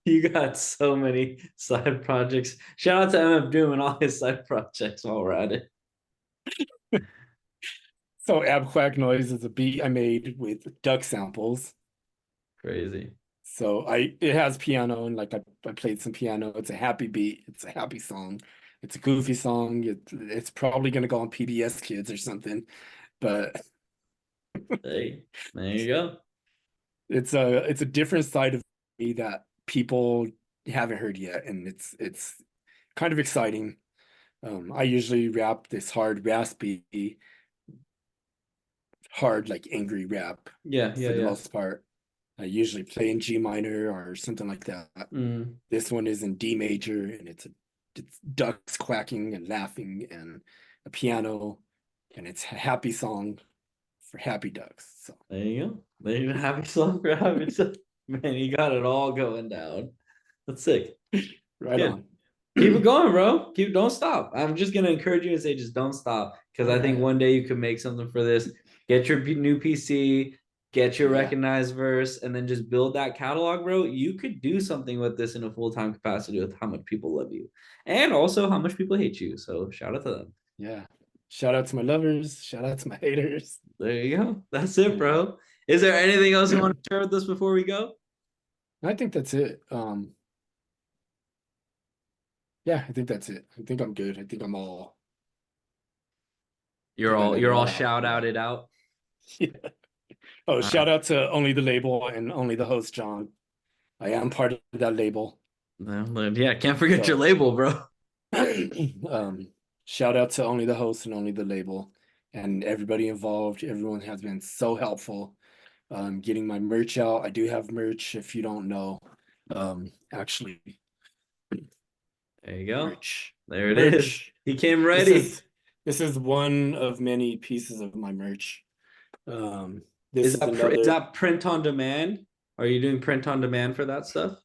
You got so many side projects. Shout out to MF Doom and all his side projects while we're at it. So Ab Quack Noise is a beat I made with duck samples. Crazy. So it has piano and like I played some piano. It's a happy beat. It's a happy song. It's a goofy song. It's probably gonna go on PBS Kids or something. But Hey, there you go. it's a different side of me that people haven't heard yet, and it's kind of exciting. I usually rap this hard, raspy, hard like angry rap for the Yeah. most part. I usually play in G minor or something like that. Mm. This one is in D major, and it's ducks quacking and laughing and a piano, and it's a happy song for happy ducks. So There you go. There you have yourself for having some. Man, you got it all going down. That's sick. right Good. on. Keep it going, bro. Don't stop. I'm just gonna encourage you and say just don't stop. Because All I think right. one day you can make something for this. Get your new PC, get your Yeah. recognized verse, and then just build that catalog, bro. You could do something with this in a full-time capacity with how much people love you. And also how much people hate you. So shout out to them. Yeah. Shout out to my lovers. Shout out to my haters. There you go. That's it, Yeah. bro. Is there anything else you want to share with us before we go? I think that's it. Yeah, I think that's it. I think I'm good. I think I let it You're all all out. shout Yeah. outed out. Yeah. Oh, All right. shout out to only the label and only the host, John. I am part of that label. Yeah, can't forget your So label, bro. um shout out to only the host and only the label and everybody involved. Everyone has been so helpful. Getting my merch out. I do have merch if you don't know. Actually, There you go. merch. There it is. Merch. He came This ready. is this is one of many pieces of my merch. This is Is another. that print on demand? Are you doing print on demand for that stuff?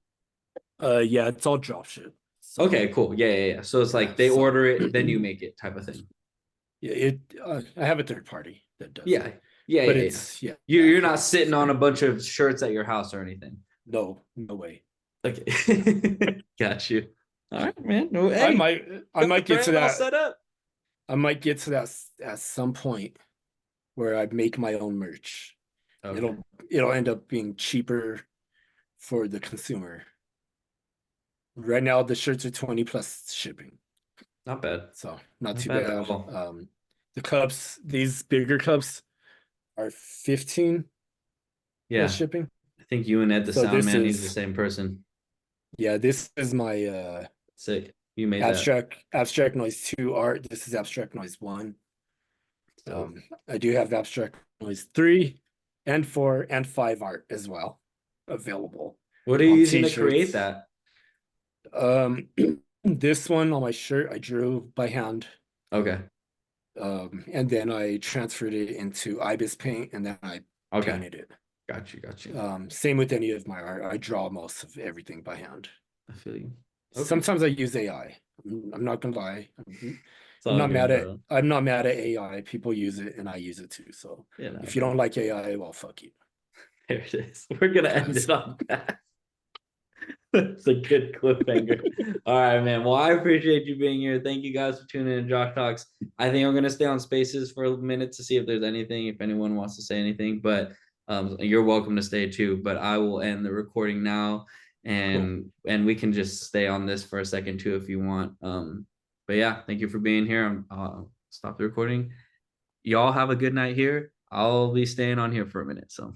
Yeah, it's all drop ship. So Okay, cool. Yeah. So it's yeah, like they so order it, then you make it type of thing. yeah, I have a third party that does Yeah. it, but it's yeah, You're not it's sitting on a bunch of shirts at your house or anything. no way. Okay. Got you. All right, man. No, I hey, might I got the might get to brand all that. set up. I might get to that at some point where I make my own merch. Okay. It'll end up being cheaper for the consumer. Right now the shirts are 20 plus shipping, Not bad. so not Not too bad at bad. all. The cups, these bigger cups are 15 plus Yeah, shipping. I think you and Ed the So sound this man use the is, same person. yeah, this is my Sick. You made that. abstract noise 2 art. This is abstract noise 1. So I do have abstract noise 3 and 4 and 5 art as well available what are you on using to create t-shirts. that? This one on my shirt I drew by hand. Okay. And then I transferred it into Ibis paint and then I Okay. painted it. Got you. Got you. Same with any of my art. I draw most of everything by hand. I feel you. Okay. Sometimes I use AI. I'm not gonna lie. It's all good, bro. I'm not mad at AI. People use it and I use it too. So You know, if you don't man. like AI, well, fuck you. There it is. We're gonna end it on that. It's a good cliffhanger. All right, man. Well, I appreciate you being here. Thank you guys for tuning in to Josh Talks. I think I'm gonna stay on Spaces for a minute to see if there's anything, if anyone wants to say anything. But you're welcome to stay too. But I will end the recording now, Cool. and we can just stay on this for a second too if you want. But yeah, thank you for being here. Stop the recording. Y'all have a good night here. I'll be staying on here for a minute. So.